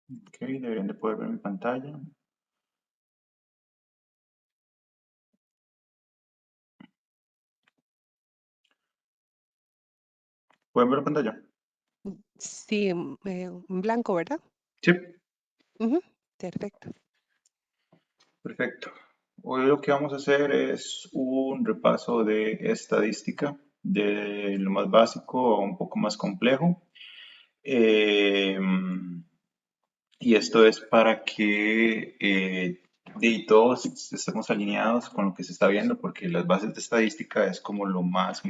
Ok, deberían de poder ver mi pantalla. ¿Pueden ver la pantalla? Sí, en blanco, ¿verdad? Sí, Ujú, perfecto. perfecto. Hoy lo que vamos a hacer es un repaso de estadística, de lo más básico a un poco más complejo. Eh, y esto es para que todos estemos alineados con lo que se está viendo, porque las bases de estadística es como lo más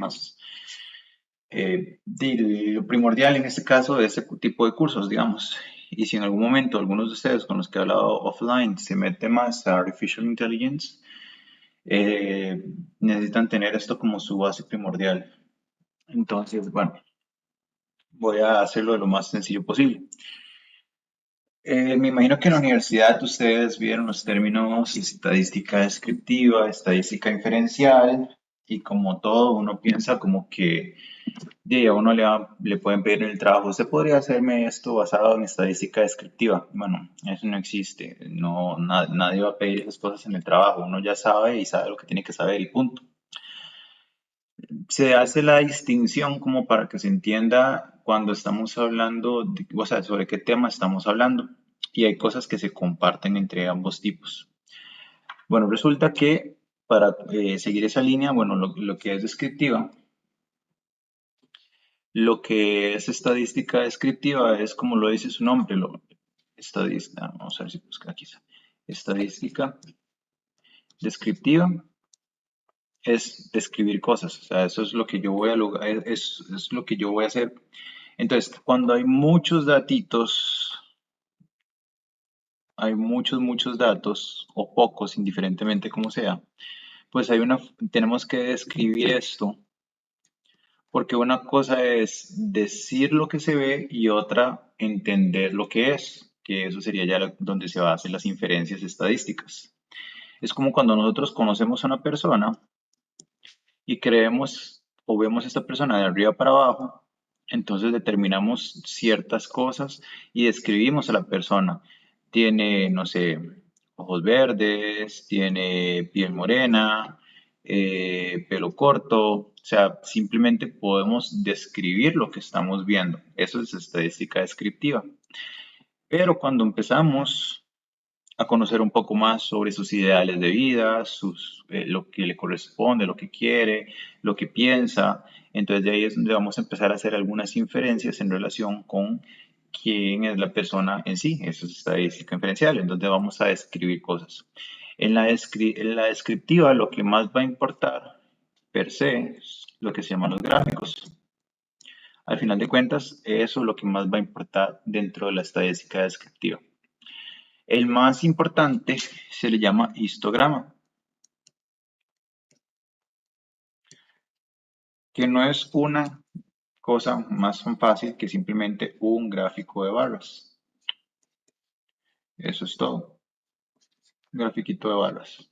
lo primordial en este caso de este tipo de cursos, digamos. Y si en algún momento algunos de ustedes con los que he hablado offline se mete más a Artificial Intelligence, eh, necesitan tener esto como su base primordial. Entonces, bueno, voy a hacerlo de lo más sencillo posible. Me imagino que en la universidad ustedes vieron los términos estadística descriptiva, estadística inferencial, y como todo, uno piensa como que a uno le pueden pedir en el trabajo, ¿usted podría hacerme esto basado en estadística descriptiva? Bueno, eso no existe, no, nadie va a pedir esas cosas en el trabajo, uno ya sabe y sabe lo que tiene que saber y punto. Se hace la distinción como para que se entienda cuando estamos hablando, o sea, sobre qué tema estamos hablando. Y hay cosas que se comparten entre ambos tipos. Bueno, resulta que para seguir esa línea, bueno, lo que es descriptiva, lo que es estadística descriptiva es como lo dice su nombre, estadística, vamos a ver si busca aquí está. Estadística descriptiva es describir cosas, o sea, eso es lo que yo voy a lograr, es lo que yo voy a hacer. Entonces, cuando hay muchos datitos, hay muchos datos, o pocos, indiferentemente como sea, pues tenemos que describir esto, porque una cosa es decir lo que se ve y otra entender lo que es, que eso sería ya donde se basan las inferencias estadísticas. Es como cuando nosotros conocemos a una persona y creemos o vemos a esta persona de arriba para abajo, entonces determinamos ciertas cosas y describimos a la persona. Tiene, no sé, ojos verdes, tiene piel morena, pelo corto, o sea, simplemente podemos describir lo que estamos viendo. Eso es estadística descriptiva. Pero cuando empezamos a conocer un poco más sobre sus ideales de vida, lo que le corresponde, lo que quiere, lo que piensa. Entonces de ahí es donde vamos a empezar a hacer algunas inferencias en relación con quién es la persona en sí. Eso es estadística inferencial, en donde vamos a describir cosas. En la descriptiva lo que más va a importar per se es lo que se llaman los gráficos. Al final de cuentas, eso es lo que más va a importar dentro de la estadística descriptiva. El más importante se le llama histograma, que no es una cosa más fácil que simplemente un gráfico de barras. Eso es todo, un grafiquito de barras.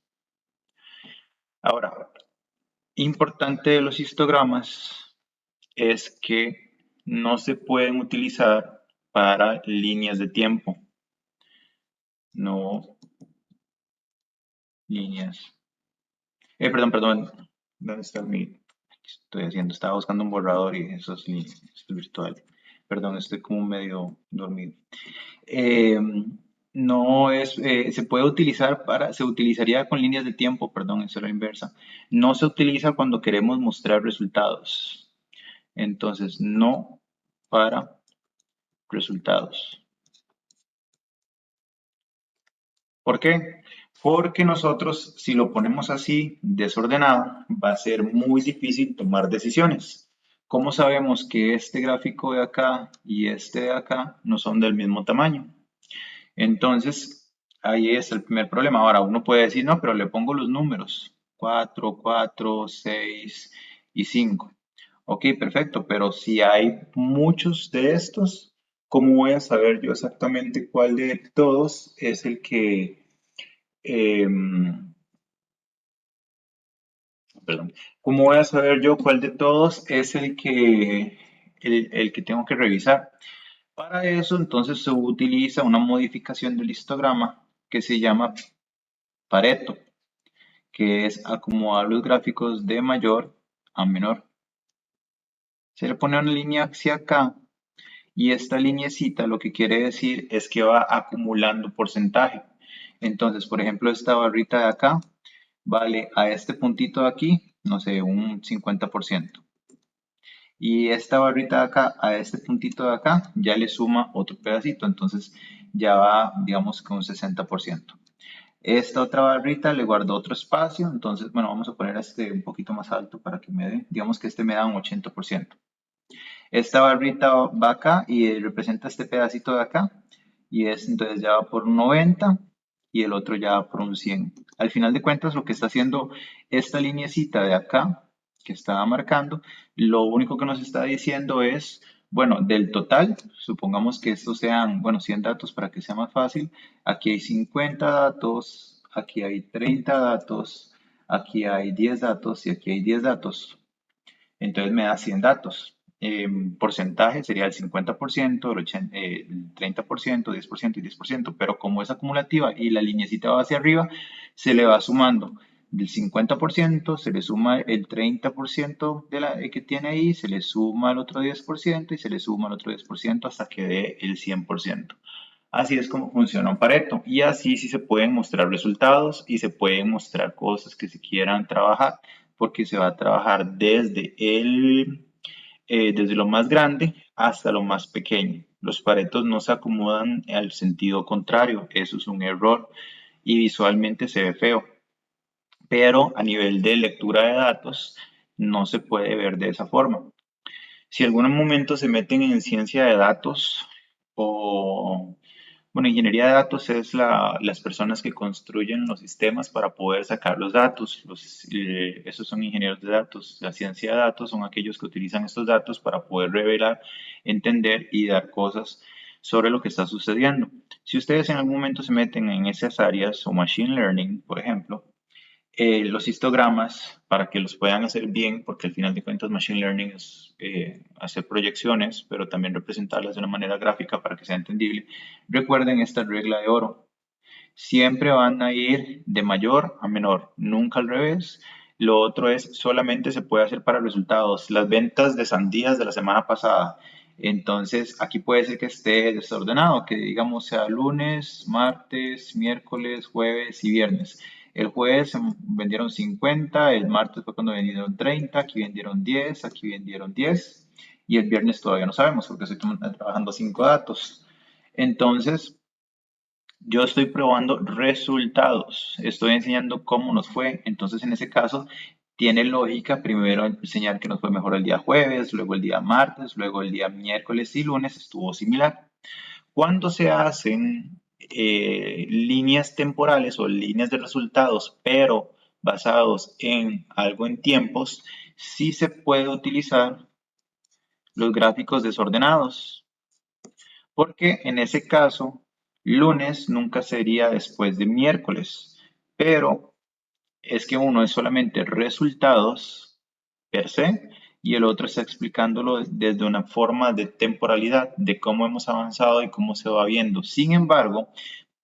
Ahora, importante de los histogramas es que no se pueden utilizar para líneas de tiempo, no líneas. Perdón, ¿dónde está mi? Estoy haciendo, estaba buscando un borrador y eso es virtual. Perdón, estoy como medio dormido. Eh, no es, se puede utilizar se utilizaría con líneas de tiempo, perdón, eso era la inversa. No se utiliza cuando queremos mostrar resultados. Entonces, no para resultados. ¿Por qué? Porque nosotros, si lo ponemos así, desordenado, va a ser muy difícil tomar decisiones. ¿Cómo sabemos que este gráfico de acá y este de acá no son del mismo tamaño? Entonces, ahí es el primer problema. Ahora, uno puede decir, no, pero le pongo los números, 4, 4, 6 y 5. Ok, perfecto, pero si hay muchos de estos, ¿cómo voy a saber yo exactamente cuál de todos es el que, perdón, cómo voy a saber yo cuál de todos es el que tengo que revisar? Para eso, entonces, se utiliza una modificación del histograma que se llama Pareto, que es acomodar los gráficos de mayor a menor. Se le pone una línea hacia acá y esta lineecita lo que quiere decir es que va acumulando porcentaje. Entonces, por ejemplo, esta barrita de acá vale a este puntito de aquí, no sé, un 50%. Y esta barrita de acá a este puntito de acá ya le suma otro pedacito, entonces ya va, digamos, con un 60%. Esta otra barrita le guardo otro espacio, entonces, bueno, vamos a poner este un poquito más alto para que me dé, digamos que este me da un 80%. Esta barrita va acá y representa este pedacito de acá, y es entonces ya va por un 90 y el otro ya va por un 100. Al final de cuentas, lo que está haciendo esta lineecita de acá, que estaba marcando, lo único que nos está diciendo es, bueno, del total, supongamos que estos sean, bueno, 100 datos para que sea más fácil, aquí hay 50 datos, aquí hay 30 datos, aquí hay 10 datos y aquí hay 10 datos. Entonces me da 100 datos. Porcentaje sería el 50%, el 30%, 10% y 10%, pero como es acumulativa y la lineecita va hacia arriba, se le va sumando. Del 50% se le suma el 30% que tiene ahí, se le suma el otro 10% y se le suma el otro 10% hasta que dé el 100%. Así es como funciona un Pareto. Y así sí se pueden mostrar resultados y se pueden mostrar cosas que se quieran trabajar, porque se va a trabajar desde lo más grande hasta lo más pequeño. Los Paretos no se acomodan al sentido contrario, eso es un error y visualmente se ve feo. Pero a nivel de lectura de datos no se puede ver de esa forma. Si en algún momento se meten en ciencia de datos o bueno, ingeniería de datos es las personas que construyen los sistemas para poder sacar los datos. Esos son ingenieros de datos. La ciencia de datos son aquellos que utilizan estos datos para poder revelar, entender y dar cosas sobre lo que está sucediendo. Si ustedes en algún momento se meten en esas áreas o machine learning, por ejemplo, los histogramas para que los puedan hacer bien, porque al final de cuentas Machine Learning es hacer proyecciones, pero también representarlas de una manera gráfica para que sea entendible. Recuerden esta regla de oro. Siempre van a ir de mayor a menor, nunca al revés. Lo otro es, solamente se puede hacer para resultados. Las ventas de sandías de la semana pasada. Entonces, aquí puede ser que esté desordenado, que digamos sea lunes, martes, miércoles, jueves y viernes. El jueves se vendieron 50, el martes fue cuando vendieron 30, aquí vendieron 10, aquí vendieron 10 y el viernes todavía no sabemos porque estoy trabajando 5 datos. Entonces, yo estoy probando resultados, estoy enseñando cómo nos fue. Entonces, en ese caso, tiene lógica primero enseñar que nos fue mejor el día jueves, luego el día martes, luego el día miércoles y lunes estuvo similar. Cuando se hacen líneas temporales o líneas de resultados, pero basados en algo en tiempos, sí se puede utilizar los gráficos desordenados. Porque en ese caso, lunes nunca sería después de miércoles, pero es que uno es solamente resultados per se y el otro está explicándolo desde una forma de temporalidad, de cómo hemos avanzado y cómo se va viendo. Sin embargo,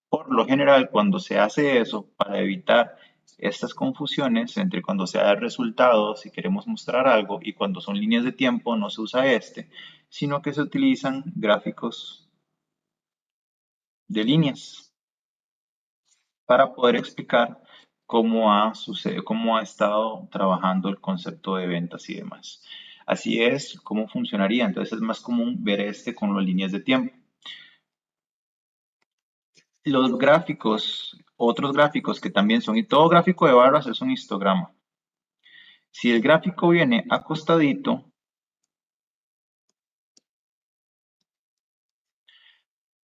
por lo general, cuando se hace eso, para evitar estas confusiones entre cuando se da el resultado, si queremos mostrar algo, y cuando son líneas de tiempo, no se usa este, sino que se utilizan gráficos de líneas para poder explicar cómo ha estado trabajando el concepto de ventas y demás. Así es, cómo funcionaría. Entonces es más común ver este con las líneas de tiempo. Los gráficos, otros gráficos que también son, y todo gráfico de barras es un histograma. Si el gráfico viene acostadito,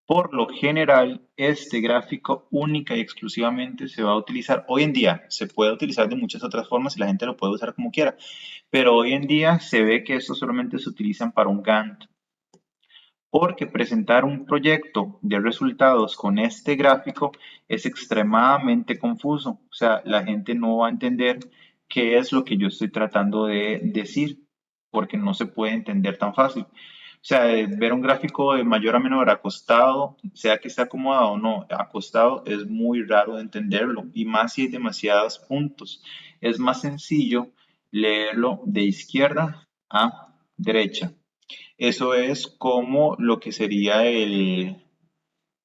por lo general, este gráfico única y exclusivamente se va a utilizar hoy en día. Se puede utilizar de muchas otras formas y la gente lo puede usar como quiera, pero hoy en día se ve que estos solamente se utilizan para un Gantt, porque presentar un proyecto de resultados con este gráfico es extremadamente confuso. O sea, la gente no va a entender qué es lo que yo estoy tratando de decir, porque no se puede entender tan fácil. O sea, ver un gráfico de mayor a menor acostado, sea que esté acomodado o no, acostado, es muy raro de entenderlo, y más si hay demasiados puntos. Es más sencillo leerlo de izquierda a derecha. Eso es como lo que sería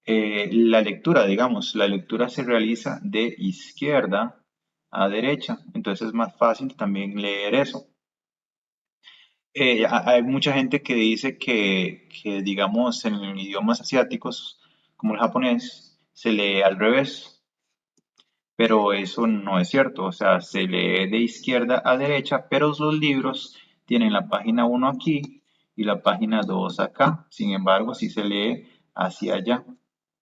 la lectura, digamos. La lectura se realiza de izquierda a derecha, entonces es más fácil también leer eso. Hay mucha gente que dice que, digamos, en idiomas asiáticos, como el japonés, se lee al revés, pero eso no es cierto. O sea, se lee de izquierda a derecha, pero los libros tienen la página uno aquí y la página 2 acá. Sin embargo, si se lee hacia allá. O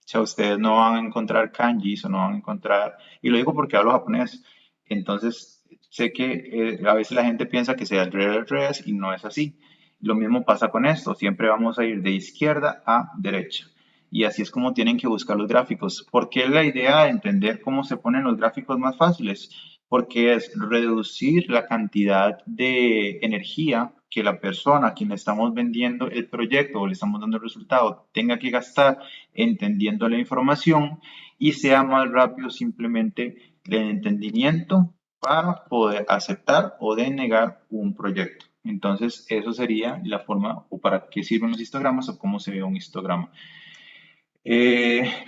sea, ustedes no van a encontrar kanjis o no van a encontrar, y lo digo porque hablo japonés, entonces sé que a veces la gente piensa que sea al revés y no es así. Lo mismo pasa con esto, siempre vamos a ir de izquierda a derecha. Y así es como tienen que buscar los gráficos. ¿Por qué la idea de entender cómo se ponen los gráficos más fáciles? Porque es reducir la cantidad de energía que la persona a quien le estamos vendiendo el proyecto o le estamos dando el resultado tenga que gastar entendiendo la información, y sea más rápido simplemente el entendimiento para poder aceptar o denegar un proyecto. Entonces, eso sería la forma o para qué sirven los histogramas o cómo se ve un histograma.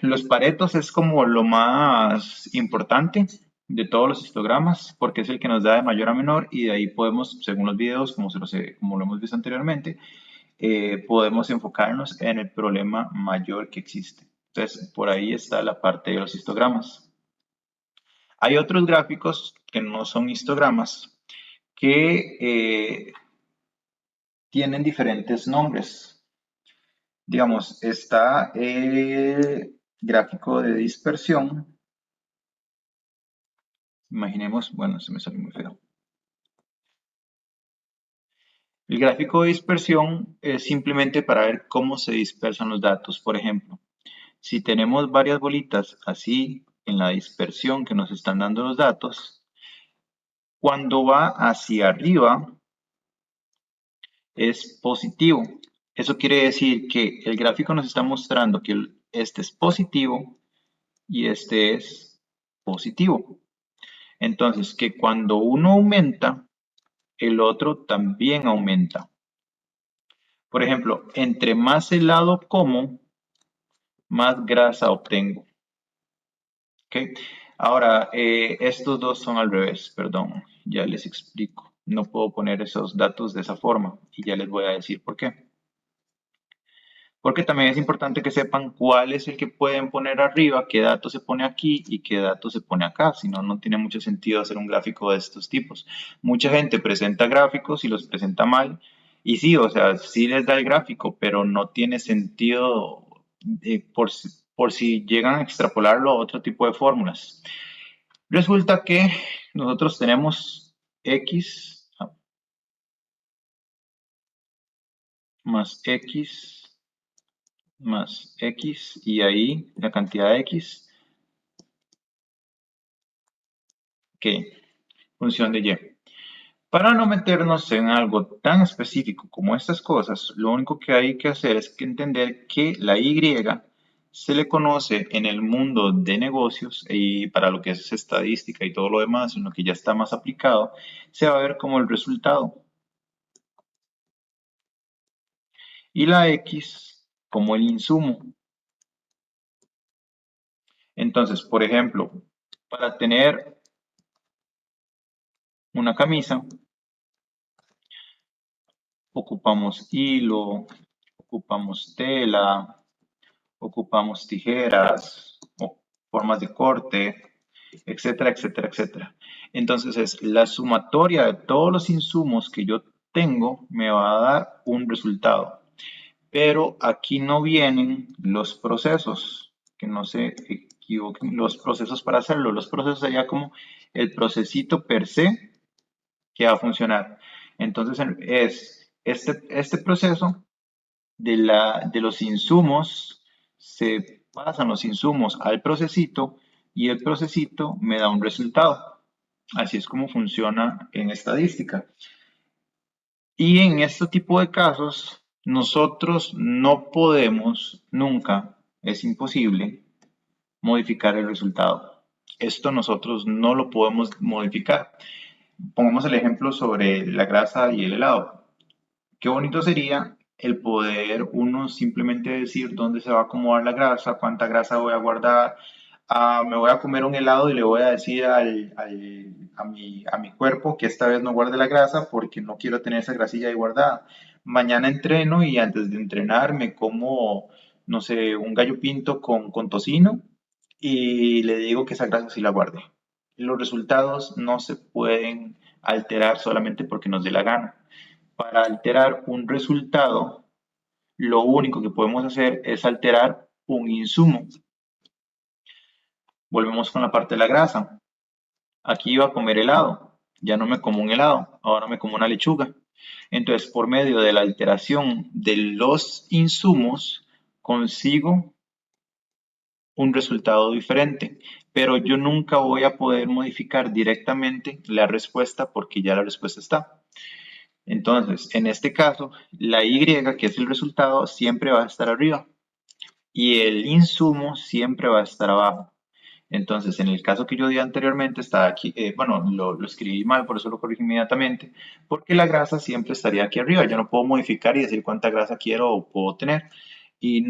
Los paretos es como lo más importante de todos los histogramas porque es el que nos da de mayor a menor, y de ahí podemos, según los videos, como lo hemos visto anteriormente, podemos enfocarnos en el problema mayor que existe. Entonces, por ahí está la parte de los histogramas. Hay otros gráficos que no son histogramas que tienen diferentes nombres. Digamos, está el gráfico de dispersión. Imaginemos, bueno, se me salió muy feo. El gráfico de dispersión es simplemente para ver cómo se dispersan los datos. Por ejemplo, si tenemos varias bolitas así en la dispersión que nos están dando los datos, cuando va hacia arriba es positivo. Eso quiere decir que el gráfico nos está mostrando que este es positivo y este es positivo. Entonces, que cuando uno aumenta, el otro también aumenta. Por ejemplo, entre más helado como, más grasa obtengo. ¿Ok? Ahora, estos dos son al revés, perdón, ya les explico. No puedo poner esos datos de esa forma y ya les voy a decir por qué. Porque también es importante que sepan cuál es el que pueden poner arriba, qué dato se pone aquí y qué dato se pone acá. Si no, no tiene mucho sentido hacer un gráfico de estos tipos. Mucha gente presenta gráficos y los presenta mal. Y sí, o sea, sí les da el gráfico, pero no tiene sentido por si llegan a extrapolarlo a otro tipo de fórmulas. Resulta que nosotros tenemos x más x más x, y ahí la cantidad de x que función de y. Para no meternos en algo tan específico como estas cosas, lo único que hay que hacer es que entender que la y se le conoce en el mundo de negocios, y para lo que es estadística y todo lo demás, en lo que ya está más aplicado, se va a ver como el resultado, y la x como el insumo. Entonces, por ejemplo, para tener una camisa, ocupamos hilo, ocupamos tela, ocupamos tijeras, formas de corte, etcétera, etcétera, etcétera. Entonces es la sumatoria de todos los insumos que yo tengo me va a dar un resultado. Pero aquí no vienen los procesos, que no se equivoquen, los procesos para hacerlo. Los procesos sería como el procesito per se que va a funcionar. Entonces es este proceso de los insumos, se pasan los insumos al procesito y el procesito me da un resultado. Así es como funciona en estadística. Y en este tipo de casos, Nosotros no podemos nunca, es imposible, modificar el resultado. Esto nosotros no lo podemos modificar. Pongamos el ejemplo sobre la grasa y el helado. Qué bonito sería el poder uno simplemente decir dónde se va a acomodar la grasa, cuánta grasa voy a guardar. Me voy a comer un helado y le voy a decir a mi cuerpo que esta vez no guarde la grasa porque no quiero tener esa grasilla ahí guardada. Mañana entreno y antes de entrenar me como, no sé, un gallo pinto con tocino y le digo que esa grasa sí la guarde. Los resultados no se pueden alterar solamente porque nos dé la gana. Para alterar un resultado, lo único que podemos hacer es alterar un insumo. Volvemos con la parte de la grasa. Aquí iba a comer helado, ya no me como un helado, ahora me como una lechuga. Entonces, por medio de la alteración de los insumos, consigo un resultado diferente, pero yo nunca voy a poder modificar directamente la respuesta porque ya la respuesta está. Entonces, en este caso, la Y, que es el resultado, siempre va a estar arriba y el insumo siempre va a estar abajo. Entonces, en el caso que yo di anteriormente, estaba aquí, bueno, lo escribí mal, por eso lo corrigí inmediatamente, porque la grasa siempre estaría aquí arriba. Yo no puedo modificar y decir cuánta grasa quiero o puedo tener. Y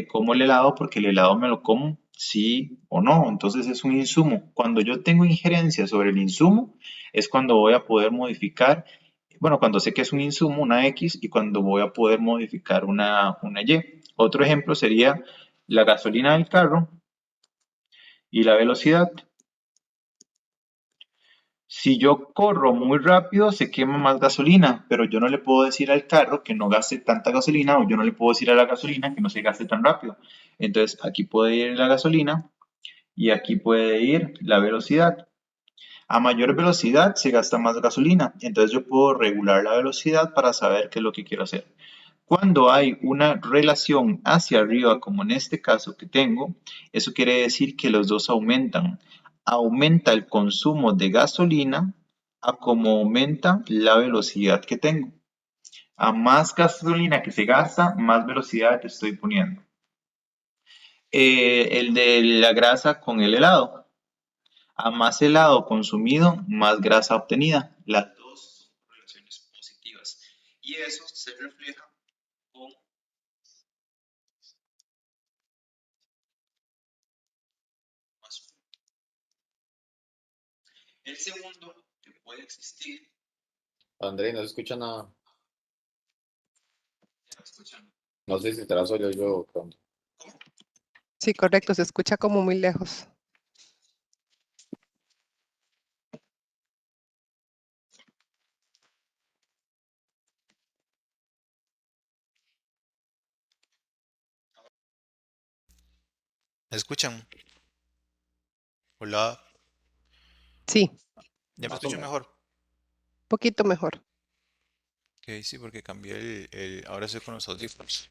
como el helado porque el helado me lo como sí o no. Entonces es un insumo. Cuando yo tengo injerencia sobre el insumo, es cuando voy a poder modificar, bueno, cuando sé que es un insumo, una X, y cuando voy a poder modificar una Y. Otro ejemplo sería la gasolina del carro y la velocidad. Si yo corro muy rápido, se quema más gasolina, pero yo no le puedo decir al carro que no gaste tanta gasolina o yo no le puedo decir a la gasolina que no se gaste tan rápido. Entonces, aquí puede ir la gasolina y aquí puede ir la velocidad. A mayor velocidad se gasta más gasolina, entonces yo puedo regular la velocidad para saber qué es lo que quiero hacer. Cuando hay una relación hacia arriba, como en este caso que tengo, eso quiere decir que los dos aumentan. Aumenta el consumo de gasolina a como aumenta la velocidad que tengo. A más gasolina que se gasta, más velocidad estoy poniendo. El de la grasa con el helado. A más helado consumido, más grasa obtenida. Las dos son relaciones positivas. Y eso se refleja con más. El segundo que puede existir, André, no se escucha nada. ya escuchan, No sé si te la soy yo pronto. Sí, correcto, se escucha como muy lejos. ¿Me escuchan? Hola, Sí, ¿ya me Más o escuchan menos. mejor? poquito mejor. Ok, sí, porque cambié ahora estoy con los audífonos.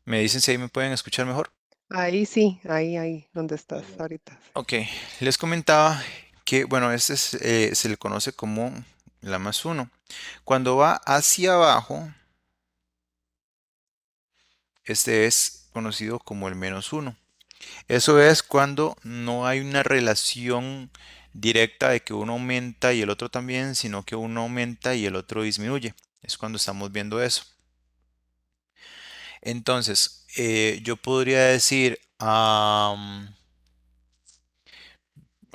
¿Me dicen si ahí me pueden escuchar mejor? Ahí sí, ahí, donde estás ahorita. Ok, les comentaba que, bueno, se le conoce como la más uno. Cuando va hacia abajo, este es conocido como el menos uno. Eso es cuando no hay una relación directa de que uno aumenta y el otro también, sino que uno aumenta y el otro disminuye. Es cuando estamos viendo eso. Entonces, yo podría decir, a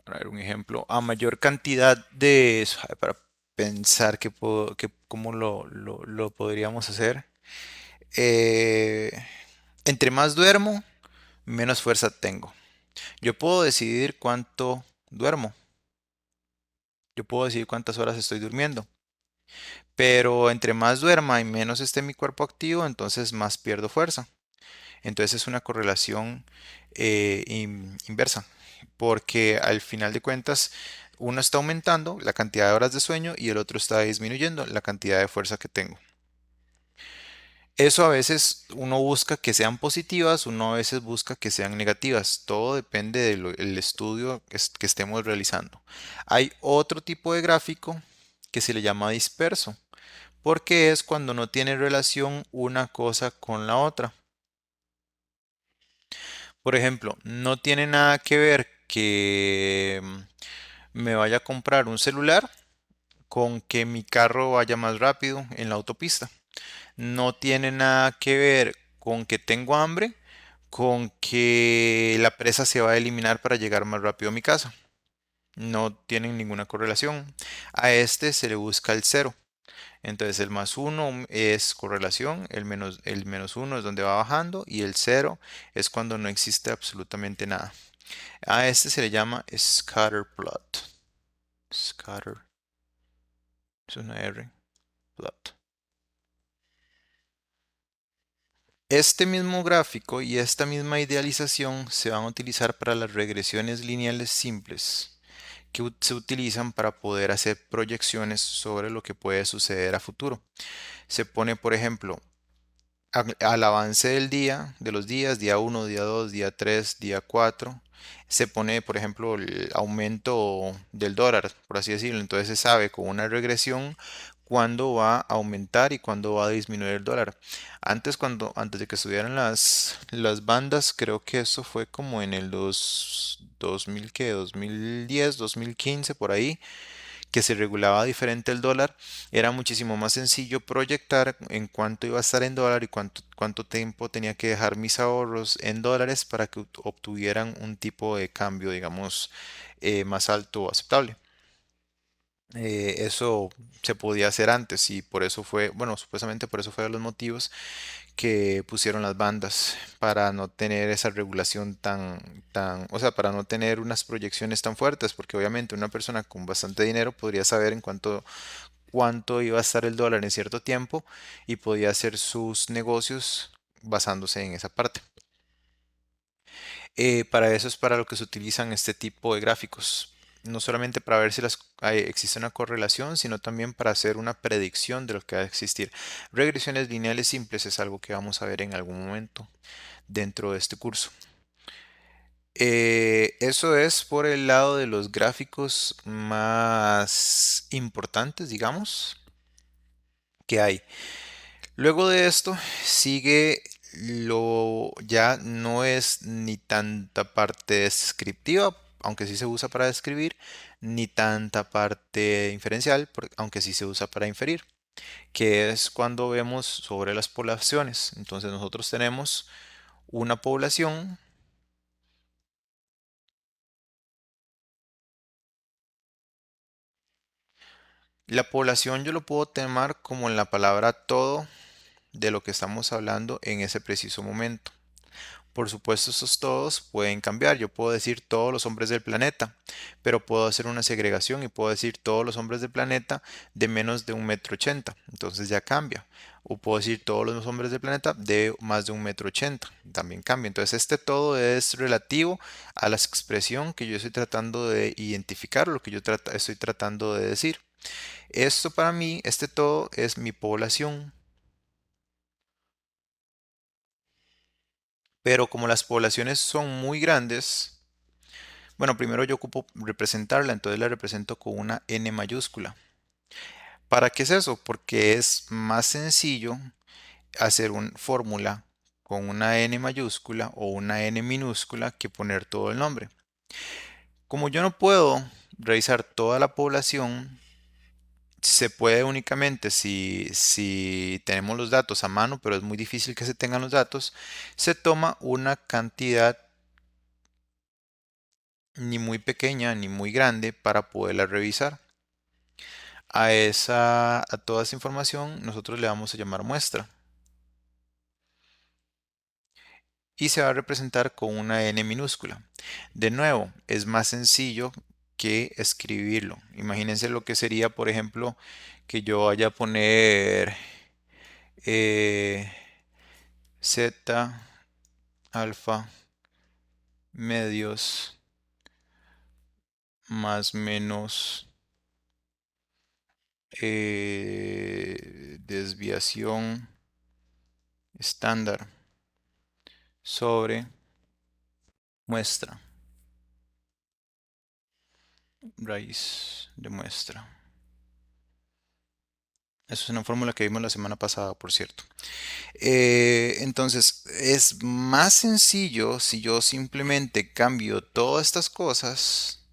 ver, un ejemplo, a mayor cantidad de, para pensar cómo lo podríamos hacer. Eh, Entre más duermo, menos fuerza tengo. Yo puedo decidir cuánto duermo. Yo puedo decidir cuántas horas estoy durmiendo. Pero entre más duerma y menos esté mi cuerpo activo, entonces más pierdo fuerza. Entonces es una correlación inversa, porque al final de cuentas uno está aumentando la cantidad de horas de sueño y el otro está disminuyendo la cantidad de fuerza que tengo. Eso a veces uno busca que sean positivas, uno a veces busca que sean negativas. Todo depende del estudio que estemos realizando. Hay otro tipo de gráfico que se le llama disperso, porque es cuando no tiene relación una cosa con la otra. Por ejemplo, no tiene nada que ver que me vaya a comprar un celular con que mi carro vaya más rápido en la autopista. No tiene nada que ver con que tengo hambre, con que la presa se va a eliminar para llegar más rápido a mi casa. No tienen ninguna correlación. A este se le busca el cero. Entonces el más uno es correlación, el menos uno es donde va bajando y el cero es cuando no existe absolutamente nada. A este se le llama scatter plot. Scatter, es una R, plot. Este mismo gráfico y esta misma idealización se van a utilizar para las regresiones lineales simples, que se utilizan para poder hacer proyecciones sobre lo que puede suceder a futuro. Se pone, por ejemplo, al avance del día, de los días, día uno, día 2, día 3, día 4, se pone, por ejemplo, el aumento del dólar, por así decirlo. Entonces se sabe con una regresión cuándo va a aumentar y cuándo va a disminuir el dólar. Antes de que estuvieran las bandas, creo que eso fue como en el 2000, ¿qué? 2010, 2015, por ahí que se regulaba diferente el dólar, era muchísimo más sencillo proyectar en cuánto iba a estar en dólar y cuánto tiempo tenía que dejar mis ahorros en dólares para que obtuvieran un tipo de cambio, digamos, más alto o aceptable. Eso se podía hacer antes y por eso fue, bueno, supuestamente por eso fue de los motivos que pusieron las bandas para no tener esa regulación o sea, para no tener unas proyecciones tan fuertes, porque obviamente una persona con bastante dinero podría saber en cuánto iba a estar el dólar en cierto tiempo y podía hacer sus negocios basándose en esa parte. Para eso es para lo que se utilizan este tipo de gráficos. No solamente para ver si existe una correlación, sino también para hacer una predicción de lo que va a existir. Regresiones lineales simples es algo que vamos a ver en algún momento dentro de este curso. Eso es por el lado de los gráficos más importantes, digamos, que hay. Luego de esto sigue lo ya no es ni tanta parte descriptiva, aunque sí se usa para describir, ni tanta parte inferencial, aunque sí se usa para inferir, que es cuando vemos sobre las poblaciones. Entonces nosotros tenemos una población. La población yo lo puedo tomar como en la palabra todo de lo que estamos hablando en ese preciso momento. Por supuesto, estos todos pueden cambiar. Yo puedo decir todos los hombres del planeta, pero puedo hacer una segregación y puedo decir todos los hombres del planeta de menos de 1,80 m. Entonces ya cambia. O puedo decir todos los hombres del planeta de más de 1,80 m. También cambia. Entonces este todo es relativo a la expresión que yo estoy tratando de identificar, lo que yo estoy tratando de decir. Esto para mí, este todo es mi población. Pero como las poblaciones son muy grandes, bueno, primero yo ocupo representarla, entonces la represento con una N mayúscula. ¿Para qué es eso? Porque es más sencillo hacer una fórmula con una N mayúscula o una N minúscula que poner todo el nombre. Como yo no puedo revisar toda la población, se puede únicamente si tenemos los datos a mano, pero es muy difícil que se tengan los datos, se toma una cantidad ni muy pequeña ni muy grande para poderla revisar. A toda esa información nosotros le vamos a llamar muestra y se va a representar con una N minúscula. De nuevo, es más sencillo que escribirlo. Imagínense lo que sería, por ejemplo, que yo vaya a poner Z alfa medios más menos desviación estándar sobre muestra, raíz de muestra. Eso es una fórmula que vimos la semana pasada, por cierto. Entonces, es más sencillo si yo simplemente cambio todas estas cosas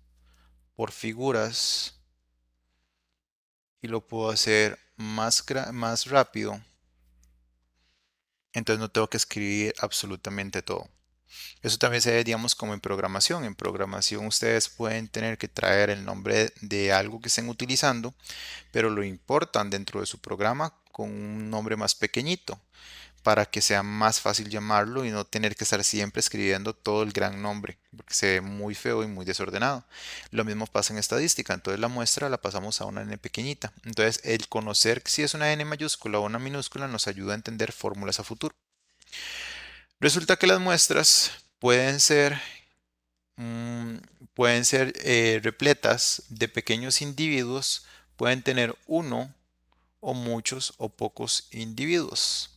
por figuras y lo puedo hacer más rápido. Entonces no tengo que escribir absolutamente todo. Eso también se ve, digamos, como en programación. En programación ustedes pueden tener que traer el nombre de algo que estén utilizando, pero lo importan dentro de su programa con un nombre más pequeñito para que sea más fácil llamarlo y no tener que estar siempre escribiendo todo el gran nombre, porque se ve muy feo y muy desordenado. Lo mismo pasa en estadística, entonces la muestra la pasamos a una n pequeñita. Entonces el conocer si es una n mayúscula o una minúscula nos ayuda a entender fórmulas a futuro. Resulta que las muestras mm, pueden ser repletas de pequeños individuos, pueden tener uno o muchos o pocos individuos.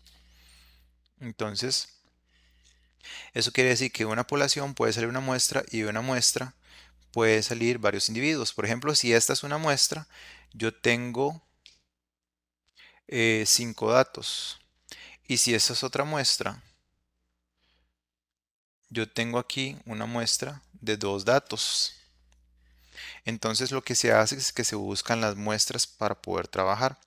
Entonces, eso quiere decir que de una población puede salir una muestra y de una muestra puede salir varios individuos. Por ejemplo, si esta es una muestra, yo tengo 5 datos. Y si esta es otra muestra, yo tengo aquí una muestra de 2 datos. Entonces lo que se hace es que se buscan las muestras para poder trabajar.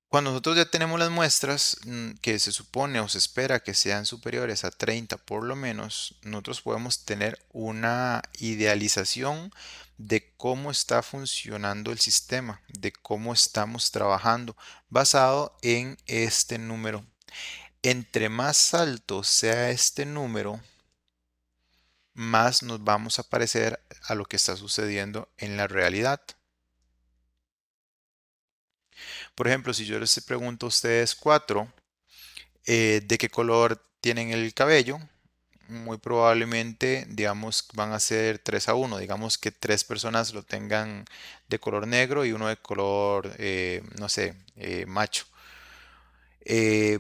Cuando nosotros ya tenemos las muestras que se supone o se espera que sean superiores a 30 por lo menos, nosotros podemos tener una idealización de cómo está funcionando el sistema, de cómo estamos trabajando, basado en este número. Entre más alto sea este número, más nos vamos a parecer a lo que está sucediendo en la realidad. Por ejemplo, si yo les pregunto a ustedes cuatro, ¿de qué color tienen el cabello? Muy probablemente, digamos, van a ser 3 a 1. Digamos que 3 personas lo tengan de color negro y uno de color, no sé, macho. Eh,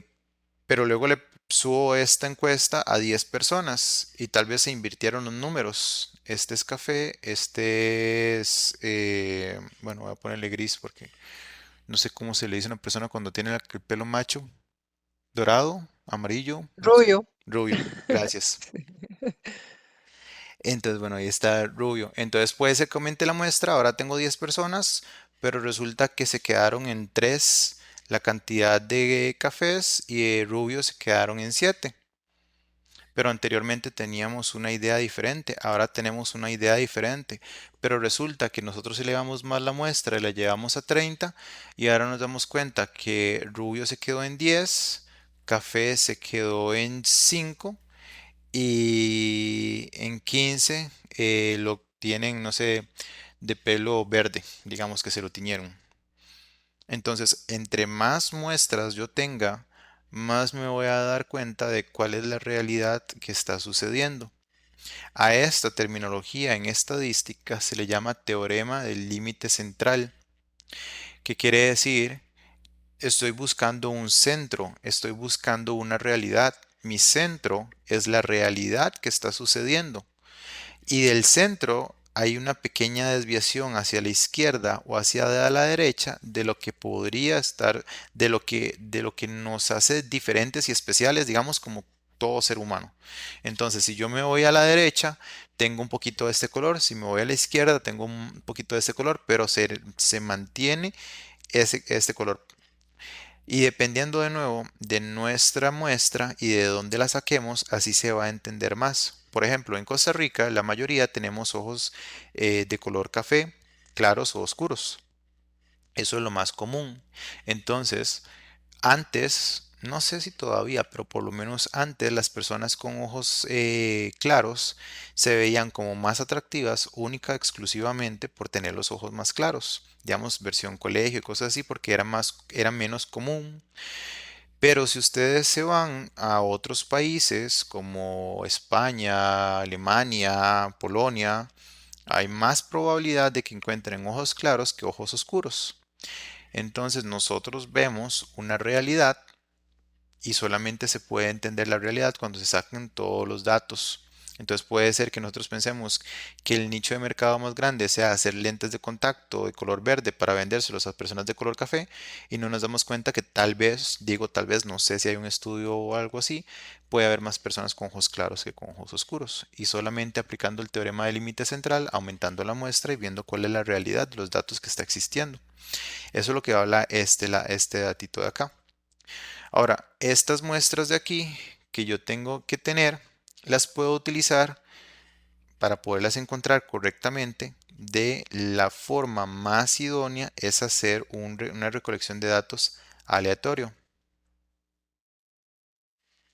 pero luego le subo esta encuesta a 10 personas y tal vez se invirtieron los números. Este es café, este es, bueno, voy a ponerle gris porque no sé cómo se le dice a una persona cuando tiene el pelo macho. Dorado, amarillo, Rubio. rubio. Gracias. Sí. Entonces, bueno, ahí está rubio. Entonces puede ser que aumente la muestra. Ahora tengo 10 personas, pero resulta que se quedaron en 3 la cantidad de cafés y de rubios se quedaron en 7. Pero anteriormente teníamos una idea diferente, ahora tenemos una idea diferente. Pero resulta que nosotros elevamos más la muestra y la llevamos a 30 y ahora nos damos cuenta que rubio se quedó en 10, café se quedó en 5 y en 15 lo tienen, no sé, de pelo verde, digamos que se lo tiñeron. Entonces, entre más muestras yo tenga, más me voy a dar cuenta de cuál es la realidad que está sucediendo. A esta terminología en estadística se le llama teorema del límite central, que quiere decir, estoy buscando un centro, estoy buscando una realidad. Mi centro es la realidad que está sucediendo. Y del centro hay una pequeña desviación hacia la izquierda o hacia la derecha de lo que podría estar, de lo que nos hace diferentes y especiales, digamos, como todo ser humano. Entonces, si yo me voy a la derecha, tengo un poquito de este color, si me voy a la izquierda, tengo un poquito de este color, pero se mantiene este color. Y dependiendo de nuevo de nuestra muestra y de dónde la saquemos, así se va a entender más. Por ejemplo, en Costa Rica la mayoría tenemos ojos de color café, claros o oscuros. Eso es lo más común. Entonces, antes, no sé si todavía, pero por lo menos antes las personas con ojos claros se veían como más atractivas única exclusivamente por tener los ojos más claros. Digamos, versión colegio y cosas así, porque era menos común. Pero si ustedes se van a otros países como España, Alemania, Polonia, hay más probabilidad de que encuentren ojos claros que ojos oscuros. Entonces nosotros vemos una realidad y solamente se puede entender la realidad cuando se sacan todos los datos. Entonces puede ser que nosotros pensemos que el nicho de mercado más grande sea hacer lentes de contacto de color verde para vendérselos a personas de color café y no nos damos cuenta que tal vez, digo tal vez, no sé si hay un estudio o algo así, puede haber más personas con ojos claros que con ojos oscuros. Y solamente aplicando el teorema del límite central, aumentando la muestra y viendo cuál es la realidad de los datos que está existiendo. Eso es lo que habla este datito de acá. Ahora, estas muestras de aquí que yo tengo que tener, las puedo utilizar para poderlas encontrar correctamente. De la forma más idónea es hacer una recolección de datos aleatorio.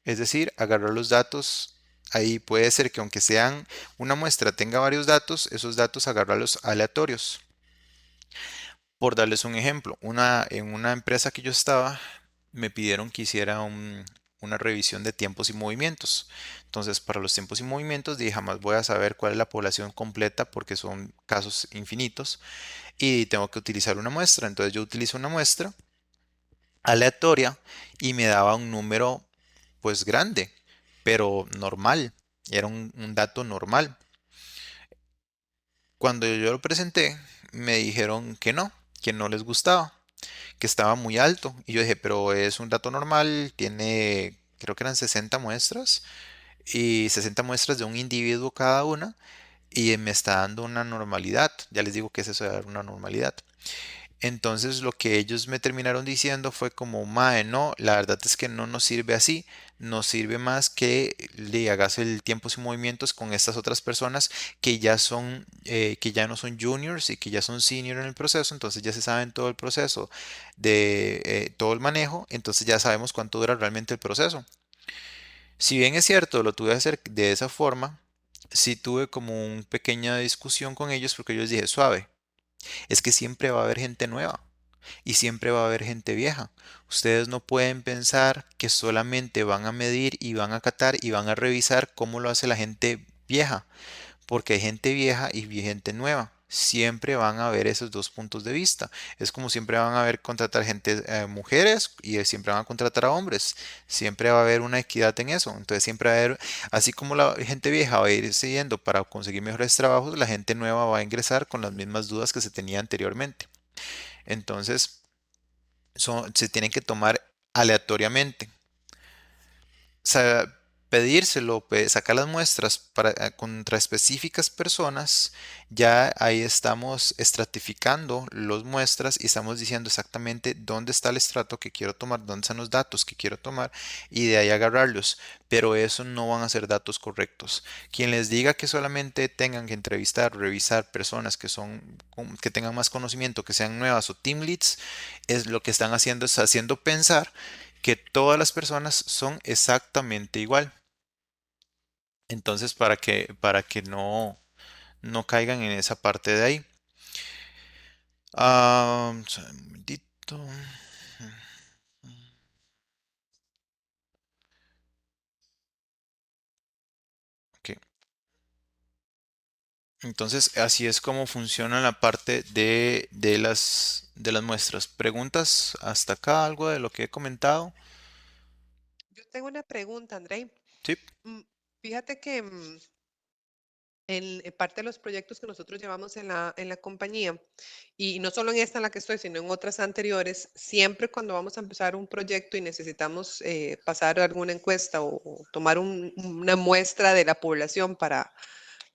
Es decir, agarrar los datos. Ahí puede ser que aunque sean una muestra tenga varios datos, esos datos agarrarlos aleatorios. Por darles un ejemplo, en una empresa que yo estaba, me pidieron que hiciera una revisión de tiempos y movimientos. Entonces, para los tiempos y movimientos, dije, jamás voy a saber cuál es la población completa porque son casos infinitos y tengo que utilizar una muestra. Entonces, yo utilizo una muestra aleatoria y me daba un número, pues grande, pero normal. Era un dato normal. Cuando yo lo presenté, me dijeron que no les gustaba, que estaba muy alto. Y yo dije, pero es un dato normal, tiene, creo que eran 60 muestras y 60 muestras de un individuo cada una y me está dando una normalidad. Ya les digo que es eso de dar una normalidad. Entonces lo que ellos me terminaron diciendo fue como, mae, no, la verdad es que no nos sirve así, nos sirve más que le hagas el tiempo sin movimientos con estas otras personas que ya son, que ya no son juniors y que ya son senior en el proceso, entonces ya se saben todo el proceso de todo el manejo, entonces ya sabemos cuánto dura realmente el proceso. Si bien es cierto, lo tuve que hacer de esa forma, sí tuve como una pequeña discusión con ellos porque yo les dije, suave, es que siempre va a haber gente nueva y siempre va a haber gente vieja. Ustedes no pueden pensar que solamente van a medir y van a catar y van a revisar cómo lo hace la gente vieja, porque hay gente vieja y gente nueva. Siempre van a haber esos dos puntos de vista. Es como siempre van a haber contratar gente, mujeres y siempre van a contratar a hombres. Siempre va a haber una equidad en eso. Entonces siempre va a haber, así como la gente vieja va a ir siguiendo para conseguir mejores trabajos, la gente nueva va a ingresar con las mismas dudas que se tenía anteriormente. Entonces, se tienen que tomar aleatoriamente. Pedírselo, sacar las muestras contra específicas personas, ya ahí estamos estratificando las muestras y estamos diciendo exactamente dónde está el estrato que quiero tomar, dónde están los datos que quiero tomar y de ahí agarrarlos. Pero eso no van a ser datos correctos. Quien les diga que solamente tengan que entrevistar, revisar personas que que tengan más conocimiento, que sean nuevas o team leads, es lo que están haciendo, es haciendo pensar que todas las personas son exactamente igual. Entonces, para que no caigan en esa parte de ahí. Un momentito. Ok. Entonces, así es como funciona la parte de las muestras. ¿Preguntas hasta acá? ¿Algo de lo que he comentado? Yo tengo una pregunta, Andrei. Sí. Mm, Fíjate que en parte de los proyectos que nosotros llevamos en la compañía, y no solo en esta en la que estoy, sino en otras anteriores, siempre cuando vamos a empezar un proyecto y necesitamos pasar alguna encuesta o tomar una muestra de la población para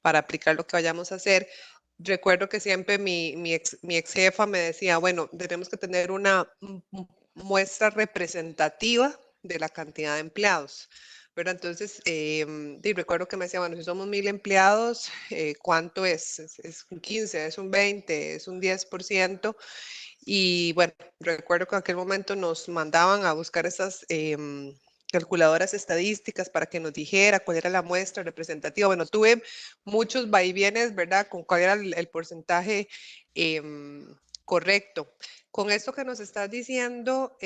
aplicar lo que vayamos a hacer, recuerdo que siempre mi ex jefa me decía, bueno, tenemos que tener una muestra representativa de la cantidad de empleados. ¿Verdad? Entonces, y recuerdo que me decía, bueno, si somos 1000 empleados, ¿cuánto es? ¿Es un 15, es un 20, es un 10%? Y bueno, recuerdo que en aquel momento nos mandaban a buscar esas calculadoras estadísticas para que nos dijera cuál era la muestra representativa. Bueno, tuve muchos vaivienes, ¿verdad? Con cuál era el porcentaje correcto. Con esto que nos estás diciendo,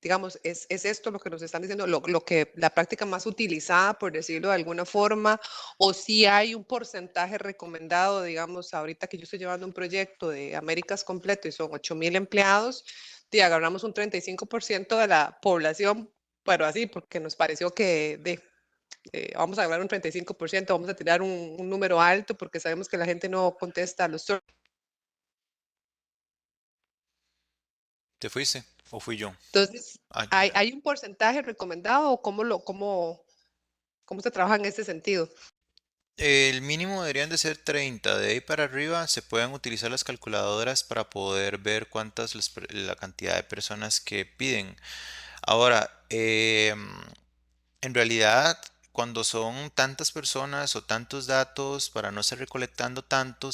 digamos, es esto lo que nos están diciendo, lo que la práctica más utilizada, por decirlo de alguna forma, o si hay un porcentaje recomendado, digamos, ahorita que yo estoy llevando un proyecto de Américas completo y son 8000 empleados, y agarramos un 35% de la población, pero así, porque nos pareció que vamos a hablar un 35%, vamos a tirar un número alto porque sabemos que la gente no contesta a los surveys. ¿Te fuiste o fui yo? Entonces, Ah, ¿hay un porcentaje recomendado o cómo se trabaja en ese sentido? el mínimo deberían de ser 30. De ahí para arriba se pueden utilizar las calculadoras para poder ver cuántas la cantidad de personas que piden. Ahora, en realidad, cuando son tantas personas o tantos datos, para no estar recolectando tanto,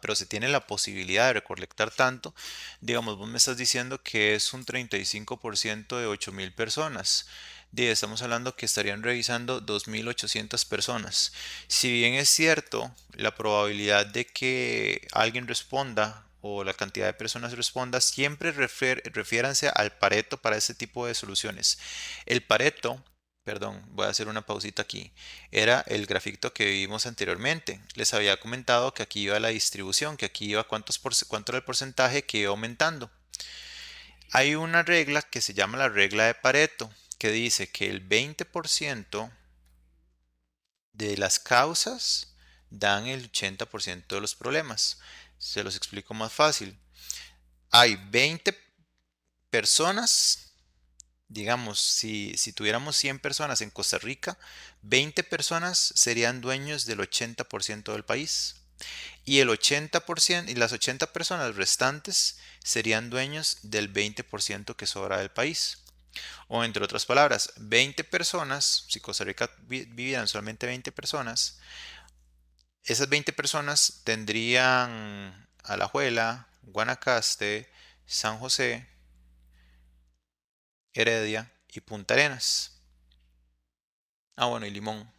pero se tiene la posibilidad de recolectar tanto, digamos, vos me estás diciendo que es un 35% de 8.000 personas. Estamos hablando que estarían revisando 2.800 personas. Si bien es cierto, la probabilidad de que alguien responda o la cantidad de personas responda, siempre refiéranse al Pareto para ese tipo de soluciones. El Pareto, perdón, voy a hacer una pausita aquí, era el grafito que vimos anteriormente. Les había comentado que aquí iba la distribución, que aquí iba cuánto era el porcentaje que iba aumentando. Hay una regla que se llama la regla de Pareto, que dice que el 20% de las causas dan el 80% de los problemas. Se los explico más fácil. Hay 20 personas, digamos, si tuviéramos 100 personas en Costa Rica, 20 personas serían dueños del 80% del país. Y el 80% y las 80 personas restantes serían dueños del 20% que sobra del país. O entre otras palabras, 20 personas, si Costa Rica vivieran solamente 20 personas, esas 20 personas tendrían Alajuela, Guanacaste, San José, Heredia y Punta Arenas. Ah, bueno, y Limón.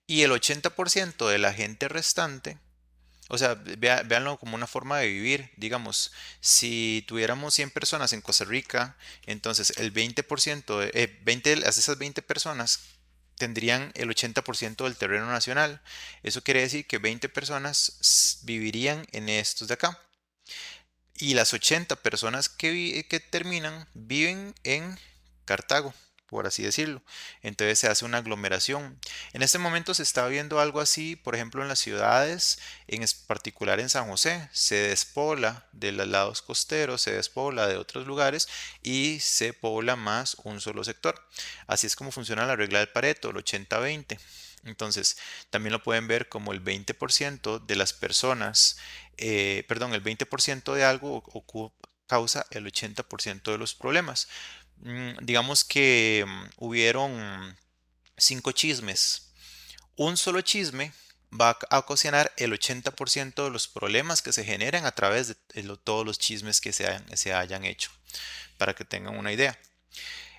Y el 80% de la gente restante, o sea, véanlo como una forma de vivir. Digamos, si tuviéramos 100 personas en Costa Rica, entonces el 20%, 20 de esas 20 personas tendrían el 80% del terreno nacional. Eso quiere decir que 20 personas vivirían en estos de acá. Y las 80 personas que terminan viven en Cartago, por así decirlo. Entonces se hace una aglomeración. En este momento se está viendo algo así, por ejemplo, en las ciudades, particular en San José. Se despobla de los lados costeros, se despobla de otros lugares y se pobla más un solo sector. Así es como funciona la regla del Pareto, el 80-20. Entonces, también lo pueden ver como el 20% de las personas, perdón, el 20% de algo causa el 80% de los problemas. Digamos que hubieron 5 chismes. Un solo chisme va a ocasionar el 80% de los problemas que se generan a través de todos los chismes que se hayan hecho, para que tengan una idea.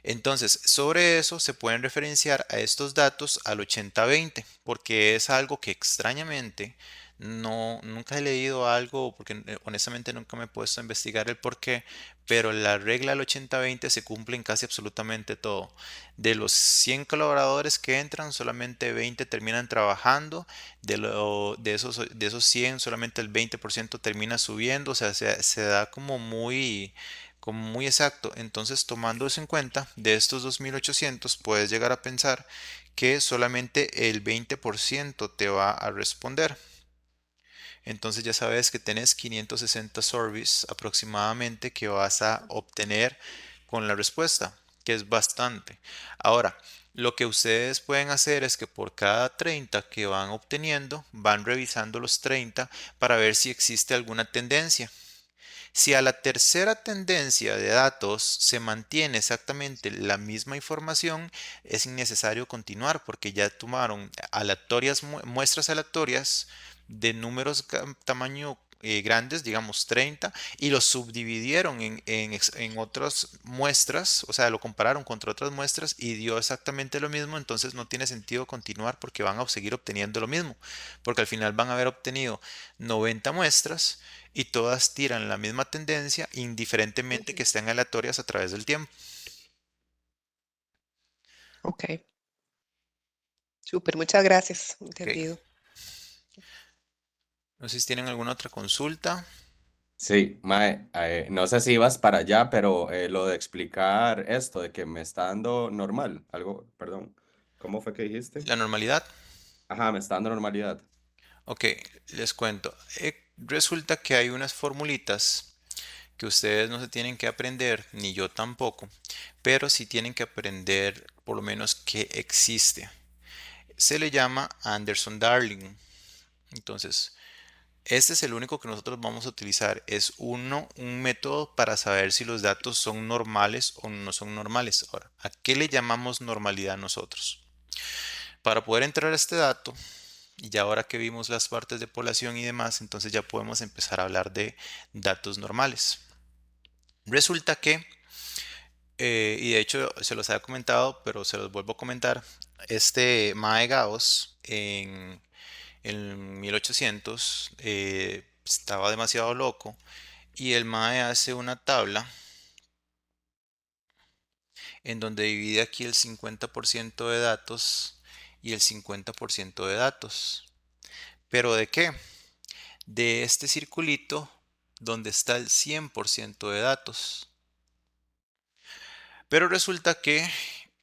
Entonces, sobre eso se pueden referenciar a estos datos al 80-20, porque es algo que extrañamente nunca he leído algo, porque honestamente nunca me he puesto a investigar el por qué, pero la regla del 80-20 se cumple en casi absolutamente todo. De los 100 colaboradores que entran, solamente 20 terminan trabajando, de esos 100 solamente el 20% termina subiendo, o sea, se da como muy exacto. Entonces, tomando eso en cuenta, de estos 2.800 puedes llegar a pensar que solamente el 20% te va a responder. Entonces ya sabes que tenés 560 surveys aproximadamente que vas a obtener con la respuesta, que es bastante. Ahora, lo que ustedes pueden hacer es que por cada 30 que van obteniendo, van revisando los 30 para ver si existe alguna tendencia. Si a la tercera tendencia de datos se mantiene exactamente la misma información, es innecesario continuar porque ya tomaron muestras aleatorias de números tamaño grandes, digamos 30, y los subdividieron en otras muestras, o sea, lo compararon contra otras muestras y dio exactamente lo mismo, entonces no tiene sentido continuar porque van a seguir obteniendo lo mismo, porque al final van a haber obtenido 90 muestras y todas tiran la misma tendencia, indiferentemente que estén aleatorias a través del tiempo. Ok, súper, muchas gracias. Ok. Entendido. No sé si tienen alguna otra consulta. Sí, Mae, no sé si ibas para allá, pero lo de explicar esto, de que me está dando normal, algo, perdón, ¿Cómo fue que dijiste? La normalidad. Ajá, me está dando normalidad. Ok, les cuento. Resulta que hay unas formulitas que ustedes no se tienen que aprender, ni yo tampoco, pero sí tienen que aprender por lo menos que existe. Se le llama Anderson-Darling. Entonces, este es el único que nosotros vamos a utilizar. Es un método para saber si los datos son normales o no son normales. Ahora, ¿a qué le llamamos normalidad nosotros? Para poder entrar a este dato, y ya ahora que vimos las partes de población y demás, entonces ya podemos empezar a hablar de datos normales. Resulta que, y de hecho se los había comentado, pero se los vuelvo a comentar, este Mae Gauss en 1800 estaba demasiado loco y el Mae hace una tabla en donde divide aquí el 50% de datos y el 50% de datos. ¿Pero de qué? De este circulito donde está el 100% de datos. Pero resulta que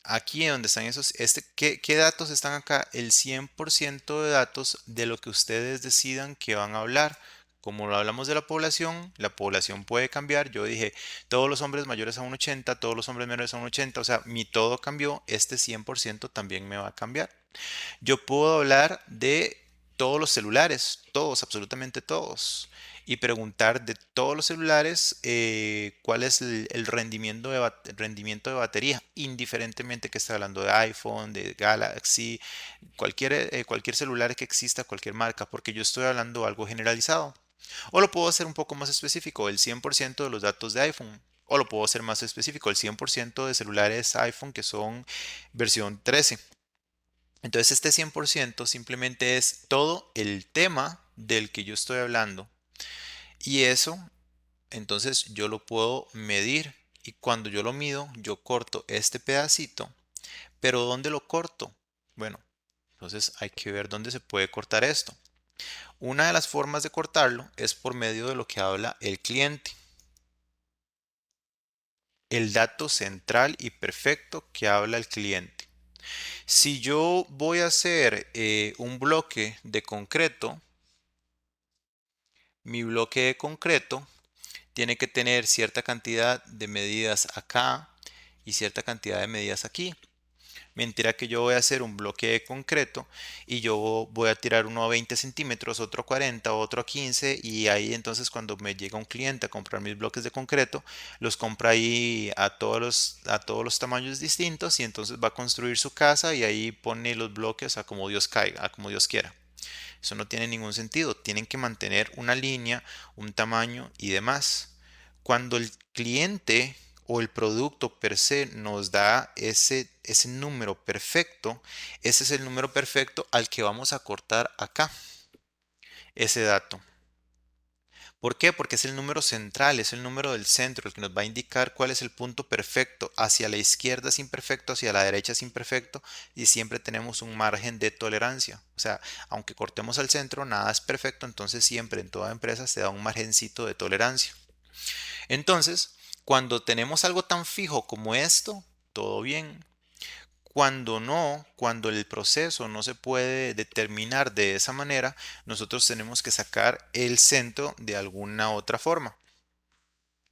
aquí donde están esos, ¿qué datos están acá? El 100% de datos de lo que ustedes decidan que van a hablar. Como lo hablamos de la población puede cambiar. Yo dije, todos los hombres mayores a 1,80, todos los hombres menores a 1,80, o sea, mi todo cambió, este 100% también me va a cambiar. Yo puedo hablar de todos los celulares, todos, absolutamente todos, y preguntar de todos los celulares cuál es el rendimiento de batería, indiferentemente que esté hablando de iPhone, de Galaxy, cualquier celular que exista, cualquier marca, porque yo estoy hablando algo generalizado. O lo puedo hacer un poco más específico, el 100% de los datos de iPhone. O lo puedo hacer más específico, el 100% de celulares iPhone que son versión 13. Entonces este 100% simplemente es todo el tema del que yo estoy hablando. Y eso, entonces yo lo puedo medir. Y cuando yo lo mido, yo corto este pedacito. Pero ¿dónde lo corto? Bueno, entonces hay que ver dónde se puede cortar esto. Una de las formas de cortarlo es por medio de lo que habla el cliente. El dato central y perfecto que habla el cliente. Si yo voy a hacer un bloque de concreto, mi bloque de concreto tiene que tener cierta cantidad de medidas acá y cierta cantidad de medidas aquí. Mentira que yo voy a hacer un bloque de concreto y yo voy a tirar uno a 20 centímetros, otro a 40, otro a 15 y ahí entonces cuando me llega un cliente a comprar mis bloques de concreto, los compra ahí a todos los tamaños distintos y entonces va a construir su casa y ahí pone los bloques a como Dios caiga, a como Dios quiera. Eso no tiene ningún sentido. Tienen que mantener una línea, un tamaño y demás. Cuando el cliente o el producto per se nos da ese número perfecto, ese es el número perfecto al que vamos a cortar acá, ese dato. ¿Por qué? Porque es el número central, es el número del centro, el que nos va a indicar cuál es el punto perfecto. Hacia la izquierda es imperfecto, hacia la derecha es imperfecto y siempre tenemos un margen de tolerancia. O sea, aunque cortemos al centro, nada es perfecto, entonces siempre en toda empresa se da un margencito de tolerancia. Entonces, cuando tenemos algo tan fijo como esto, todo bien. Cuando no, cuando el proceso no se puede determinar de esa manera, nosotros tenemos que sacar el centro de alguna otra forma.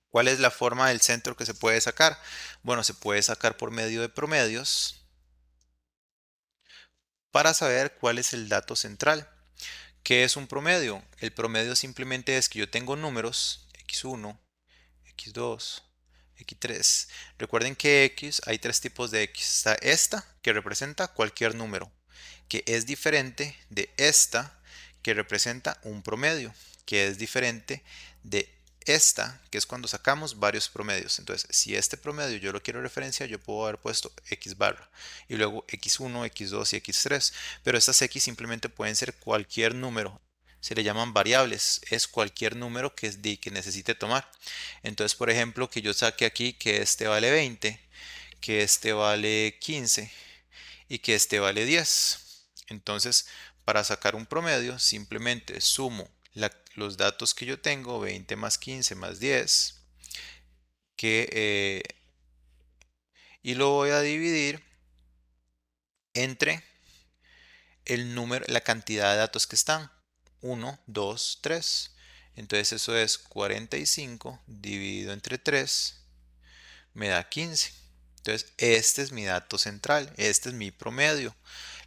¿Cuál es la forma del centro que se puede sacar? Bueno, se puede sacar por medio de promedios para saber cuál es el dato central. ¿Qué es un promedio? El promedio simplemente es que yo tengo números x1, x2, x3. Recuerden que x, hay tres tipos de x. Está esta, que representa cualquier número, que es diferente de esta, que representa un promedio, que es diferente de esta, que es cuando sacamos varios promedios. Entonces, si este promedio yo lo quiero referenciar, yo puedo haber puesto x barra y luego x1, x2 y x3, pero estas x simplemente pueden ser cualquier número. Se le llaman variables, es cualquier número que necesite tomar. Entonces, por ejemplo, que yo saque aquí que este vale 20, que este vale 15 y que este vale 10. Entonces, para sacar un promedio, simplemente sumo los datos que yo tengo, 20 más 15 más 10, y lo voy a dividir entre el número, la cantidad de datos que están. 1, 2, 3. Entonces eso es 45 dividido entre 3 me da 15. Entonces este es mi dato central, este es mi promedio.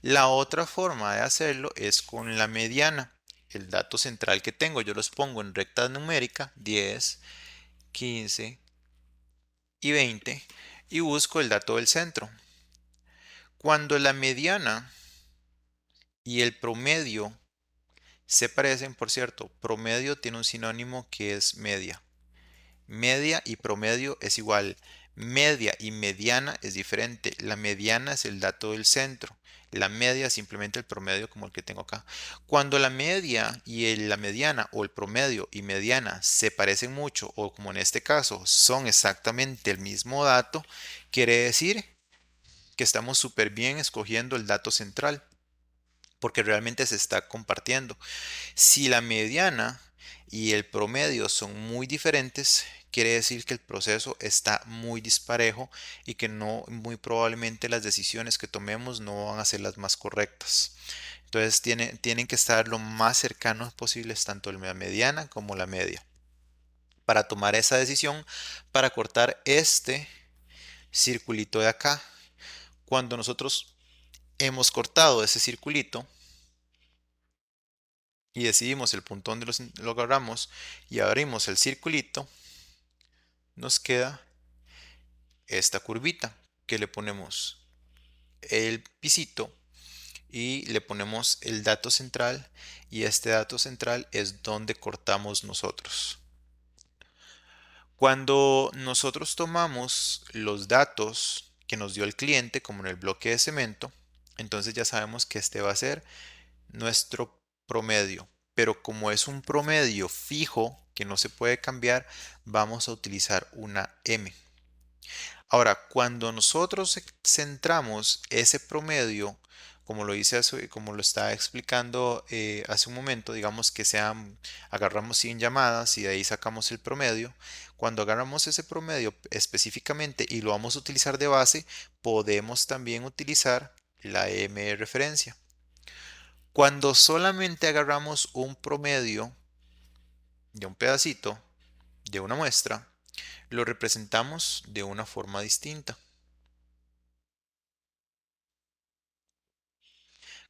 La otra forma de hacerlo es con la mediana. El dato central que tengo, yo los pongo en recta numérica, 10, 15 y 20, y busco el dato del centro. Cuando la mediana y el promedio se parecen, por cierto, promedio tiene un sinónimo que es media. Media y promedio es igual. Media y mediana es diferente. La mediana es el dato del centro. La media es simplemente el promedio como el que tengo acá. Cuando la media y la mediana o el promedio y mediana se parecen mucho o como en este caso son exactamente el mismo dato, quiere decir que estamos súper bien escogiendo el dato central porque realmente se está compartiendo. Si la mediana y el promedio son muy diferentes, quiere decir que el proceso está muy disparejo y que no, muy probablemente las decisiones que tomemos no van a ser las más correctas. Entonces tienen que estar lo más cercanos posibles tanto la mediana como la media para tomar esa decisión para cortar este circulito de acá. Cuando nosotros hemos cortado ese circulito, y decidimos el punto donde lo agarramos y abrimos el circulito, nos queda esta curvita que le ponemos el pisito y le ponemos el dato central y este dato central es donde cortamos nosotros. Cuando nosotros tomamos los datos que nos dio el cliente como en el bloque de cemento, entonces ya sabemos que este va a ser nuestro promedio. Pero como es un promedio fijo que no se puede cambiar, vamos a utilizar una M. Ahora, cuando nosotros centramos ese promedio, como lo hice, como lo estaba explicando hace un momento, digamos que agarramos 100 llamadas y de ahí sacamos el promedio. Cuando agarramos ese promedio específicamente y lo vamos a utilizar de base, podemos también utilizar la M de referencia. Cuando solamente agarramos un promedio de un pedacito de una muestra, lo representamos de una forma distinta,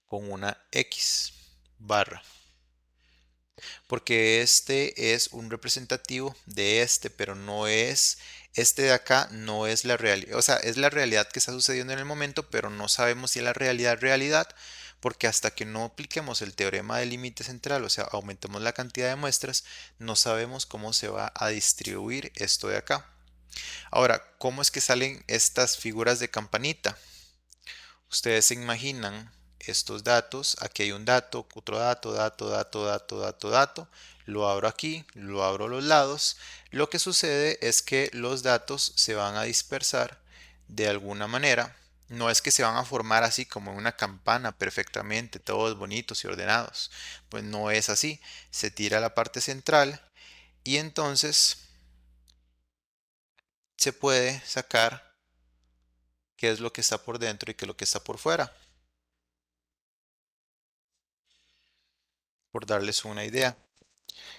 con una X barra, porque este es un representativo de este, pero no es, este de acá no es la realidad, o sea, es la realidad que está sucediendo en el momento, pero no sabemos si es la realidad, porque hasta que no apliquemos el teorema del límite central, o sea, aumentemos la cantidad de muestras, no sabemos cómo se va a distribuir esto de acá. Ahora, ¿cómo es que salen estas figuras de campanita? Ustedes se imaginan estos datos, aquí hay un dato, otro dato, dato, lo abro aquí, lo abro a los lados. Lo que sucede es que los datos se van a dispersar de alguna manera. No es que se van a formar así como en una campana perfectamente, todos bonitos y ordenados. Pues no es así. Se tira la parte central y entonces se puede sacar qué es lo que está por dentro y qué es lo que está por fuera, por darles una idea.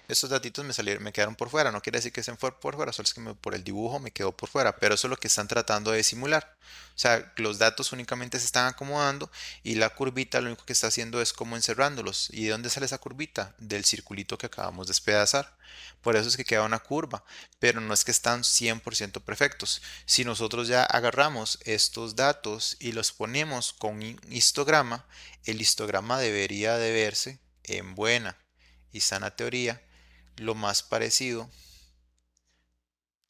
Estos datitos me quedaron por fuera, no quiere decir que estén por fuera, solo es que por el dibujo me quedó por fuera, pero eso es lo que están tratando de simular. O sea, los datos únicamente se están acomodando y la curvita lo único que está haciendo es como encerrándolos. ¿Y de dónde sale esa curvita? Del circulito que acabamos de despedazar. Por eso es que queda una curva, pero no es que están 100% perfectos. Si nosotros ya agarramos estos datos y los ponemos con un histograma, el histograma debería de verse en buena y sana teoría lo más parecido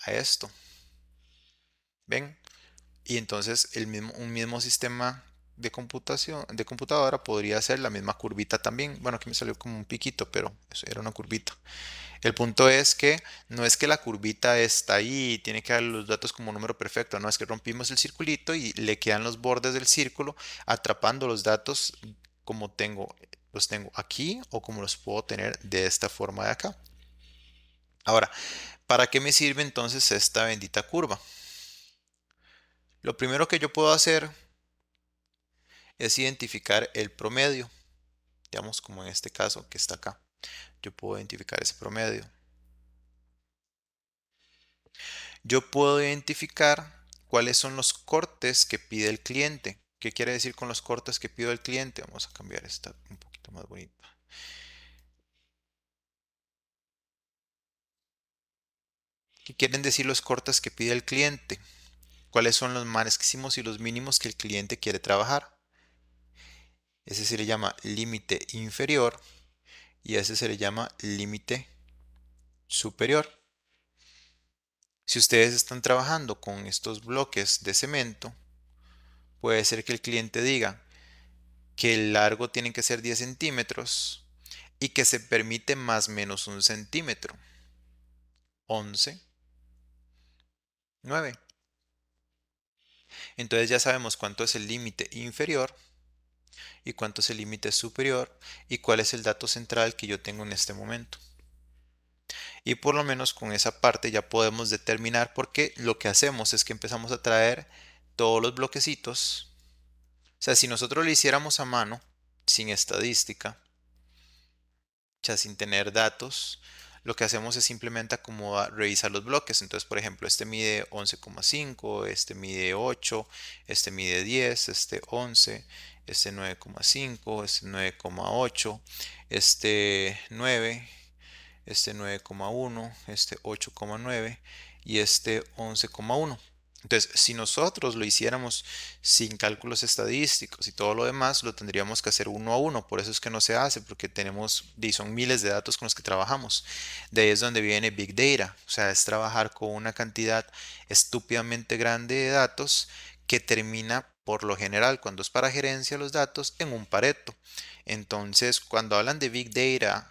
a esto. ¿Ven? Y entonces un mismo sistema de computación, de computadora podría ser la misma curvita también. Bueno, aquí me salió como un piquito, pero eso era una curvita. El punto es que no es que la curvita está ahí y tiene que dar los datos como número perfecto, no es que rompimos el circulito y le quedan los bordes del círculo atrapando los datos como los tengo aquí o como los puedo tener de esta forma de acá. Ahora, ¿para qué me sirve entonces esta bendita curva? Lo primero que yo puedo hacer es identificar el promedio, digamos como en este caso que está acá. Yo puedo identificar ese promedio. Yo puedo identificar cuáles son los cortes que pide el cliente. ¿Qué quiere decir con los cortes que pide el cliente? Vamos a cambiar esta un poquito más bonita. ¿Qué quieren decir los cortes que pide el cliente? ¿Cuáles son los máximos y los mínimos que el cliente quiere trabajar? Ese se le llama límite inferior y ese se le llama límite superior. Si ustedes están trabajando con estos bloques de cemento, puede ser que el cliente diga que el largo tiene que ser 10 centímetros y que se permite más o menos 1 centímetro. 11, 9. Entonces ya sabemos cuánto es el límite inferior y cuánto es el límite superior y cuál es el dato central que yo tengo en este momento. Y por lo menos con esa parte ya podemos determinar, porque lo que hacemos es que empezamos a traer todos los bloquecitos. O sea, si nosotros lo hiciéramos a mano, sin estadística, o sea, sin tener datos, lo que hacemos es simplemente acomodar, revisar los bloques. Entonces, por ejemplo, este mide 11,5, este mide 8, este mide 10, este 11, este 9,5, este 9,8, este 9, este 9,1, este 8,9 y este 11,1. Entonces, si nosotros lo hiciéramos sin cálculos estadísticos y todo lo demás, lo tendríamos que hacer uno a uno. Por eso es que no se hace, porque tenemos, y son miles de datos con los que trabajamos. De ahí es donde viene Big Data. O sea, es trabajar con una cantidad estúpidamente grande de datos que termina, por lo general, cuando es para gerencia los datos, en un Pareto. Entonces, cuando hablan de Big Data,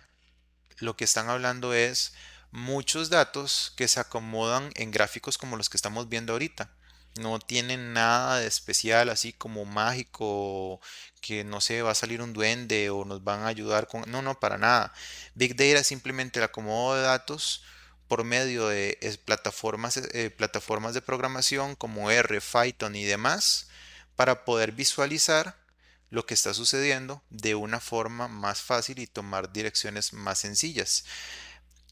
lo que están hablando es muchos datos que se acomodan en gráficos como los que estamos viendo ahorita. No tienen nada de especial, así como mágico, que no sé, va a salir un duende o nos van a ayudar con... No, no, para nada. Big Data es simplemente el acomodo de datos por medio de plataformas de programación como R, Python y demás, para poder visualizar lo que está sucediendo de una forma más fácil y tomar direcciones más sencillas.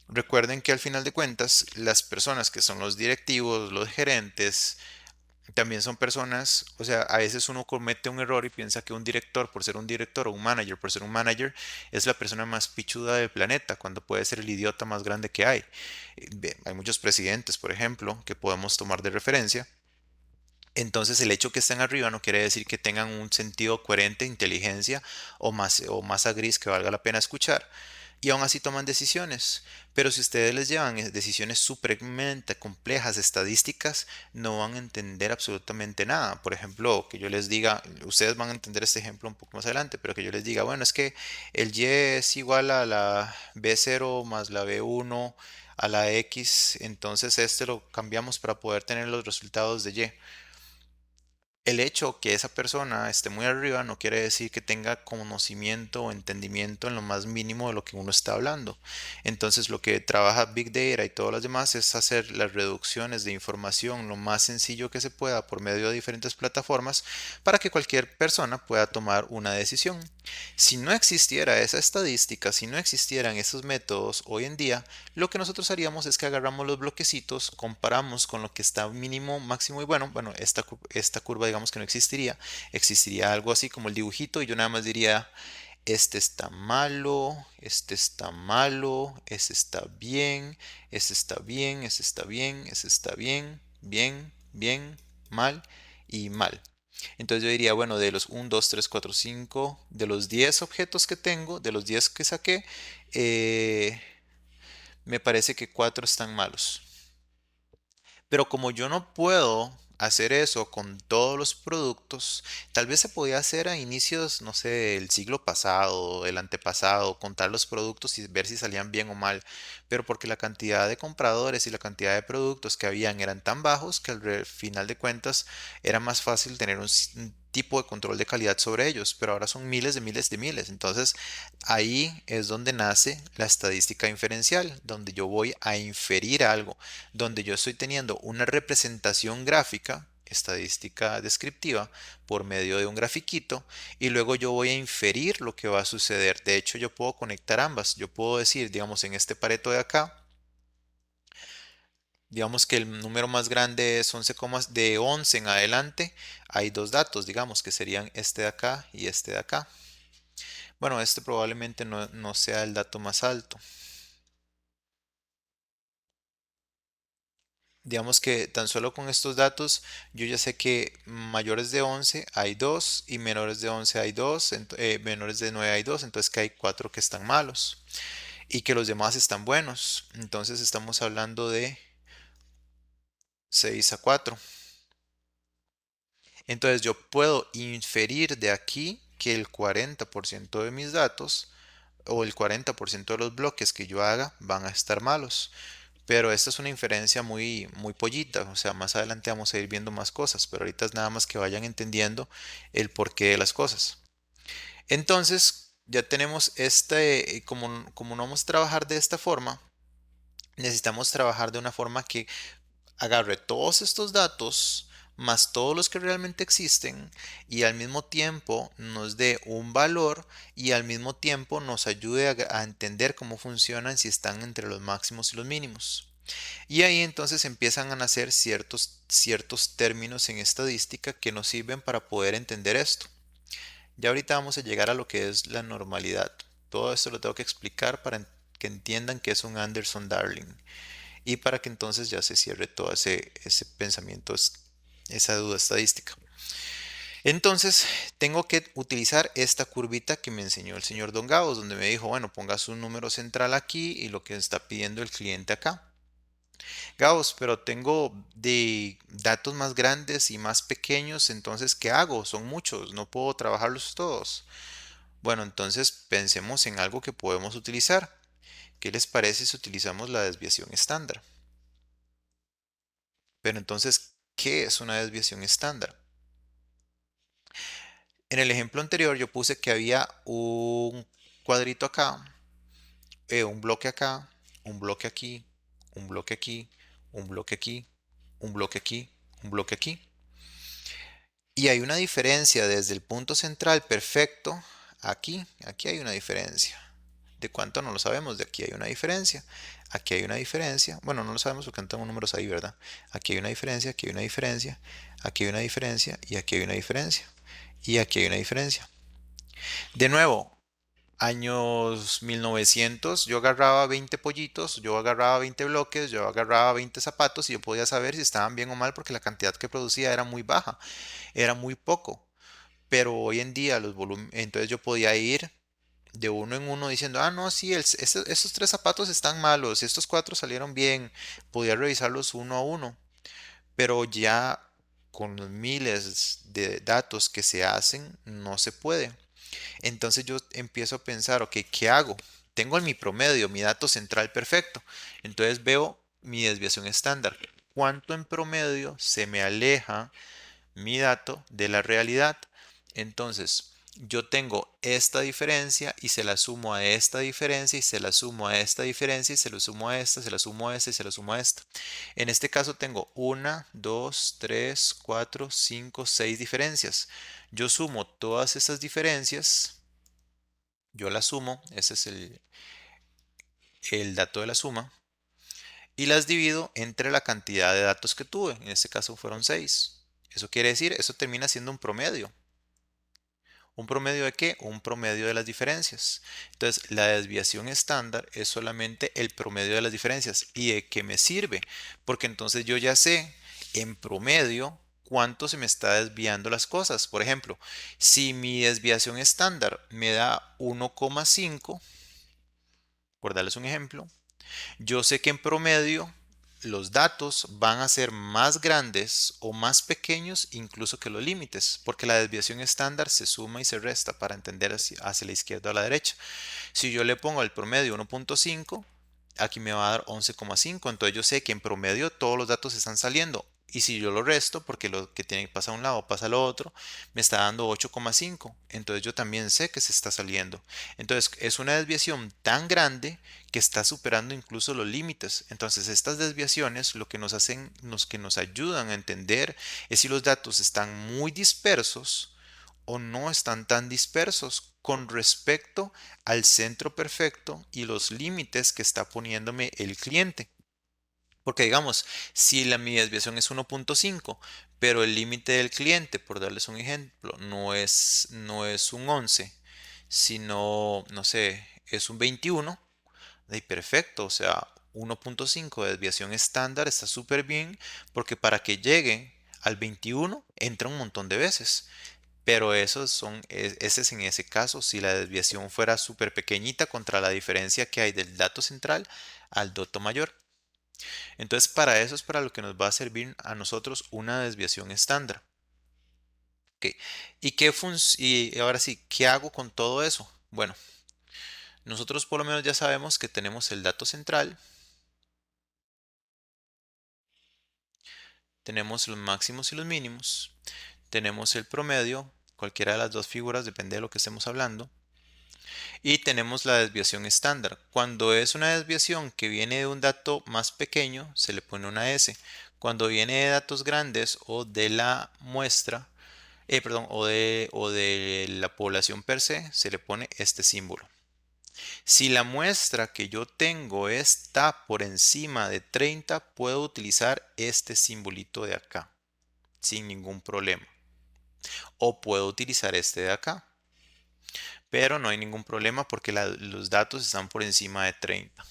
Recuerden que al final de cuentas, las personas que son los directivos, los gerentes, también son personas. O sea, a veces uno comete un error y piensa que un director, por ser un director, o un manager, por ser un manager, es la persona más pichuda del planeta, cuando puede ser el idiota más grande que hay. Hay muchos presidentes, por ejemplo, que podemos tomar de referencia. Entonces el hecho que estén arriba no quiere decir que tengan un sentido coherente, inteligencia o masa gris que valga la pena escuchar. Y aún así toman decisiones. Pero si ustedes les llevan decisiones supremamente complejas, estadísticas, no van a entender absolutamente nada. Por ejemplo, que yo les diga, ustedes van a entender este ejemplo un poco más adelante, pero que yo les diga, bueno, es que el Y es igual a la B0 más la B1 a la X, entonces este lo cambiamos para poder tener los resultados de Y. El hecho que esa persona esté muy arriba no quiere decir que tenga conocimiento o entendimiento en lo más mínimo de lo que uno está hablando. Entonces, lo que trabaja Big Data y todas las demás es hacer las reducciones de información lo más sencillo que se pueda por medio de diferentes plataformas para que cualquier persona pueda tomar una decisión. Si no existiera esa estadística, si no existieran esos métodos hoy en día, lo que nosotros haríamos es que agarramos los bloquecitos, comparamos con lo que está mínimo, máximo y bueno, esta curva digamos que no existiría. Existiría algo así como el dibujito y yo nada más diría, este está malo, este está malo, este está bien, este está bien, este está bien, este está bien, bien, bien, mal y mal. Entonces yo diría, bueno, de los 1, 2, 3, 4, 5, de los 10 objetos que tengo, de los 10 que saqué, eh, me parece que 4 están malos. Pero como yo no puedo hacer eso con todos los productos, tal vez se podía hacer a inicios, no sé, del siglo pasado, el antepasado, contar los productos y ver si salían bien o mal. Pero porque la cantidad de compradores y la cantidad de productos que habían eran tan bajos que al final de cuentas era más fácil tener un tipo de control de calidad sobre ellos. Pero ahora son miles de miles de miles. Entonces ahí es donde nace la estadística inferencial, donde yo voy a inferir algo, donde yo estoy teniendo una representación gráfica estadística descriptiva por medio de un grafiquito y luego yo voy a inferir lo que va a suceder. De hecho, yo puedo conectar ambas. Yo puedo decir, digamos, en este Pareto de acá, digamos que el número más grande es 11, de 11 en adelante. Hay dos datos, digamos, que serían este de acá y este de acá. Bueno, este probablemente no sea el dato más alto. Digamos que tan solo con estos datos yo ya sé que mayores de 11 hay 2 y menores de 11 hay 2, menores de 9 hay 2, entonces que hay 4 que están malos y que los demás están buenos. Entonces estamos hablando de 6-4. Entonces yo puedo inferir de aquí que el 40% de mis datos o el 40% de los bloques que yo haga van a estar malos. Pero esta es una inferencia muy pollita, o sea, más adelante vamos a ir viendo más cosas, pero ahorita es nada más que vayan entendiendo el porqué de las cosas. Entonces, ya tenemos como no vamos a trabajar de esta forma, necesitamos trabajar de una forma que agarre todos estos datos más todos los que realmente existen y al mismo tiempo nos dé un valor y al mismo tiempo nos ayude a entender cómo funcionan si están entre los máximos y los mínimos. Y ahí entonces empiezan a nacer ciertos términos en estadística que nos sirven para poder entender esto. Ya ahorita vamos a llegar a lo que es la normalidad. Todo esto lo tengo que explicar para que entiendan que es un Anderson-Darling y para que entonces ya se cierre todo ese pensamiento, esa duda estadística. Entonces tengo que utilizar esta curvita que me enseñó el señor Don Gauss, donde me dijo, bueno, ponga su número central aquí y lo que está pidiendo el cliente acá. Gauss, pero tengo de datos más grandes y más pequeños, entonces, ¿qué hago? Son muchos, no puedo trabajarlos todos. Bueno, entonces pensemos en algo que podemos utilizar. ¿Qué les parece si utilizamos la desviación estándar? Pero entonces, ¿qué es una desviación estándar? En el ejemplo anterior yo puse que había un cuadrito acá, un bloque acá, un bloque aquí, un bloque aquí, un bloque aquí, un bloque aquí, un bloque aquí. Y hay una diferencia desde el punto central perfecto aquí hay una diferencia. ¿De cuánto? No lo sabemos, de aquí hay una diferencia. Aquí hay una diferencia. Bueno, no lo sabemos porque no tengo números ahí, ¿verdad? Aquí hay una diferencia, aquí hay una diferencia, aquí hay una diferencia y aquí hay una diferencia. Y aquí hay una diferencia. De nuevo, años 1900, yo agarraba 20 pollitos, yo agarraba 20 bloques, yo agarraba 20 zapatos y yo podía saber si estaban bien o mal porque la cantidad que producía era muy baja, era muy poco. Pero hoy en día los volúmenes, entonces yo podía ir de uno en uno diciendo, ah, no, sí, estos tres zapatos están malos, estos cuatro salieron bien, podía revisarlos uno a uno, pero ya con los miles de datos que se hacen, no se puede. Entonces yo empiezo a pensar, ok, ¿qué hago? Tengo en mi promedio, mi dato central perfecto, entonces veo mi desviación estándar. ¿Cuánto en promedio se me aleja mi dato de la realidad? Entonces, yo tengo esta diferencia y se la sumo a esta diferencia y se la sumo a esta diferencia y se lo sumo a esta, se la sumo a esta y se la sumo a esta. En este caso tengo 1, 2, 3, 4, 5, 6 diferencias. Yo sumo todas esas diferencias, yo las sumo, ese es el dato de la suma, y las divido entre la cantidad de datos que tuve. En este caso fueron 6. Eso quiere decir, eso termina siendo un promedio. ¿Un promedio de qué? Un promedio de las diferencias. Entonces, la desviación estándar es solamente el promedio de las diferencias. ¿Y de qué me sirve? Porque entonces yo ya sé en promedio cuánto se me está desviando las cosas. Por ejemplo, si mi desviación estándar me da 1,5, por darles un ejemplo, yo sé que en promedio los datos van a ser más grandes o más pequeños incluso que los límites, porque la desviación estándar se suma y se resta para entender hacia la izquierda o a la derecha. Si yo le pongo el promedio 1,5, aquí me va a dar 11,5, entonces yo sé que en promedio todos los datos están saliendo Y si yo lo resto, porque lo que tiene que pasar a un lado pasa al otro, me está dando 8,5. Entonces yo también sé que se está saliendo. Entonces es una desviación tan grande que está superando incluso los límites. Entonces estas desviaciones lo que nos hacen, los que nos ayudan a entender es si los datos están muy dispersos o no están tan dispersos con respecto al centro perfecto y los límites que está poniéndome el cliente. Porque digamos, si mi desviación es 1,5, pero el límite del cliente, por darles un ejemplo, no es un 11, sino, no sé, es un 21, de perfecto, o sea, 1,5 de desviación estándar está súper bien, porque para que llegue al 21 entra un montón de veces. Pero ese es en ese caso, si la desviación fuera súper pequeñita contra la diferencia que hay del dato central al dato mayor. Entonces, para eso es para lo que nos va a servir a nosotros una desviación estándar. Ok. Y ahora sí, ¿qué hago con todo eso? Bueno, nosotros por lo menos ya sabemos que tenemos el dato central, tenemos los máximos y los mínimos, tenemos el promedio, cualquiera de las dos figuras, depende de lo que estemos hablando, y tenemos la desviación estándar. Cuando es una desviación que viene de un dato más pequeño, se le pone una S. Cuando viene de datos grandes o de la muestra, perdón, o de la población per se le pone este símbolo. Si la muestra que yo tengo está por encima de 30, puedo utilizar este simbolito de acá, sin ningún problema. O puedo utilizar este de acá, pero no hay ningún problema porque los datos están por encima de 30.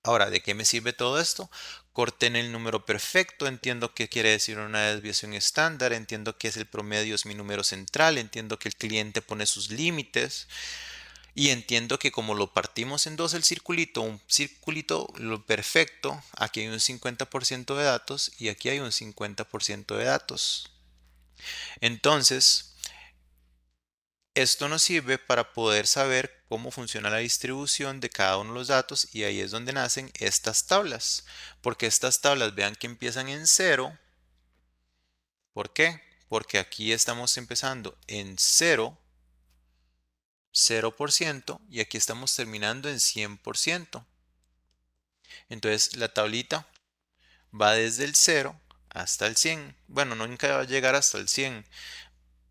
Ahora, ¿de qué me sirve todo esto? Corté en el número perfecto, entiendo qué quiere decir una desviación estándar, entiendo que es el promedio, es mi número central, entiendo que el cliente pone sus límites y entiendo que como lo partimos en dos el circulito, un circulito lo perfecto, aquí hay un 50% de datos y aquí hay un 50% de datos. Entonces, esto nos sirve para poder saber cómo funciona la distribución de cada uno de los datos y ahí es donde nacen estas tablas. Porque estas tablas, vean que empiezan en cero. ¿Por qué? Porque aquí estamos empezando en 0% y aquí estamos terminando en 100%. Entonces la tablita va desde el 0 hasta el 100. Bueno, nunca va a llegar hasta el 100,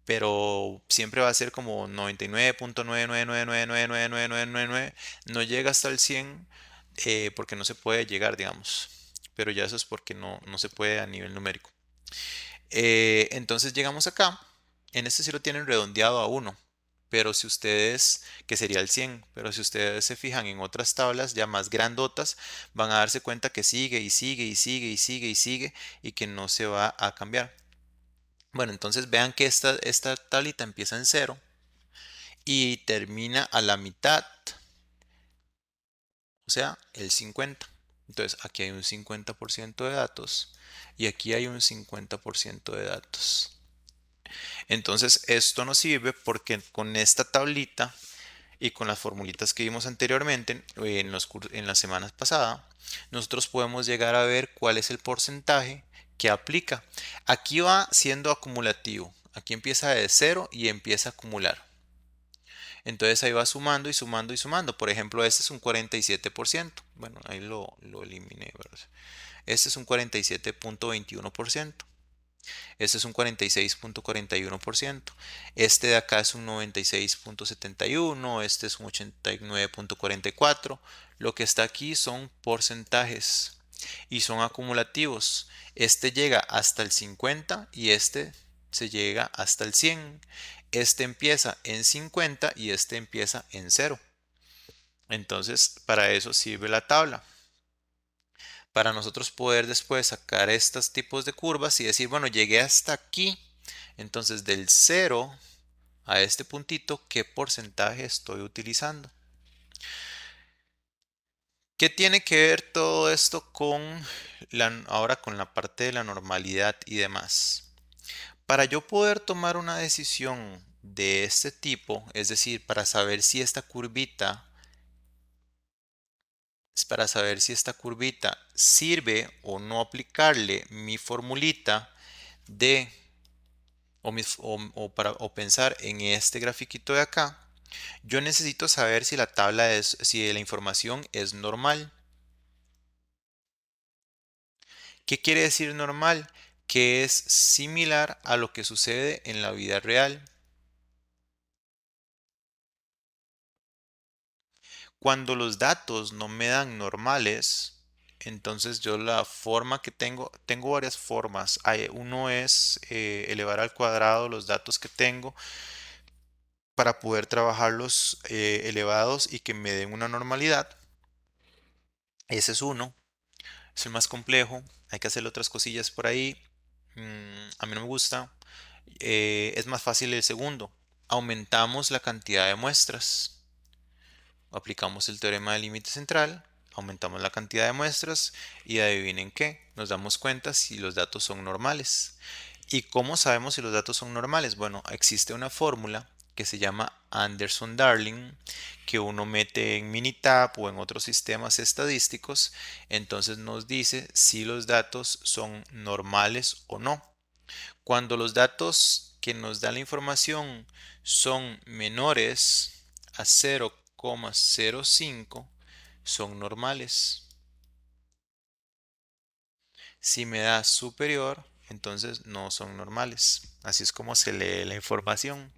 pero siempre va a ser como 99.999999999. No llega hasta el 100 porque no se puede llegar, digamos. Pero ya eso es porque no se puede a nivel numérico. Entonces llegamos acá. En este sí lo tienen redondeado a 1. Pero si ustedes, que sería el 100, pero si ustedes se fijan en otras tablas ya más grandotas, van a darse cuenta que sigue y sigue y sigue y sigue y sigue y que no se va a cambiar. Bueno, entonces vean que esta tablita empieza en 0 y termina a la mitad, o sea, el 50. Entonces aquí hay un 50% de datos y aquí hay un 50% de datos. Entonces esto nos sirve porque con esta tablita y con las formulitas que vimos anteriormente en las semanas pasadas, nosotros podemos llegar a ver cuál es el porcentaje que aplica. Aquí va siendo acumulativo. Aquí empieza de 0 y empieza a acumular. Entonces ahí va sumando y sumando y sumando. Por ejemplo, este es un 47%. Bueno, ahí lo eliminé, ¿verdad? Este es un 47,21%. Este es un 46,41%. Este de acá es un 96,71%. Este es un 89,44%. Lo que está aquí son porcentajes y son acumulativos. Este llega hasta el 50 y este se llega hasta el 100. Este empieza en 50 y este empieza en 0. Entonces, para eso sirve la tabla. Para nosotros poder después sacar estos tipos de curvas y decir, bueno, llegué hasta aquí. Entonces, del 0 a este puntito, ¿qué porcentaje estoy utilizando? ¿Qué tiene que ver todo esto ahora con la parte de la normalidad y demás? Para yo poder tomar una decisión de este tipo, es decir, para saber si esta curvita es para saber si esta curvita sirve o no aplicarle mi formulita de o pensar en este grafiquito de acá. Yo necesito saber si la tabla si la información es normal. ¿Qué quiere decir normal? Que es similar a lo que sucede en la vida real. Cuando los datos no me dan normales, entonces yo la forma que tengo varias formas. Uno es elevar al cuadrado los datos que tengo para poder trabajarlos elevados y que me den una normalidad. Ese es uno, es el más complejo. Hay que hacer otras cosillas por ahí. A mí no me gusta. Es más fácil el segundo. Aumentamos la cantidad de muestras. Aplicamos el teorema del límite central, aumentamos la cantidad de muestras y adivinen qué, nos damos cuenta si los datos son normales. ¿Y cómo sabemos si los datos son normales? Bueno, existe una fórmula que se llama Anderson-Darling, que uno mete en Minitab o en otros sistemas estadísticos, entonces nos dice si los datos son normales o no. Cuando los datos que nos da la información son menores a 0,05, son normales. Si me da superior, entonces no son normales. Así es como se lee la información.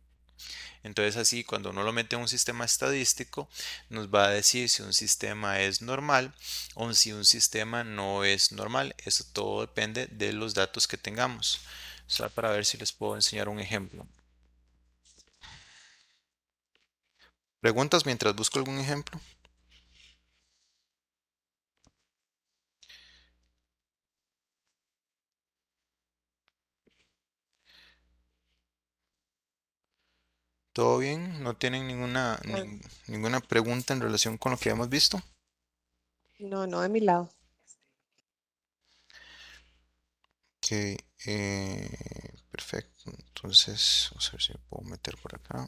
Entonces así, cuando uno lo mete en un sistema estadístico, nos va a decir si un sistema es normal o si un sistema no es normal. Eso todo depende de los datos que tengamos. Solo para ver si les puedo enseñar un ejemplo. ¿Preguntas mientras busco algún ejemplo? ¿Todo bien? ¿No tienen Ah, ninguna pregunta en relación con lo que hemos visto? no, no de mi lado. Ok, perfecto. Entonces, vamos a ver si me puedo meter por acá.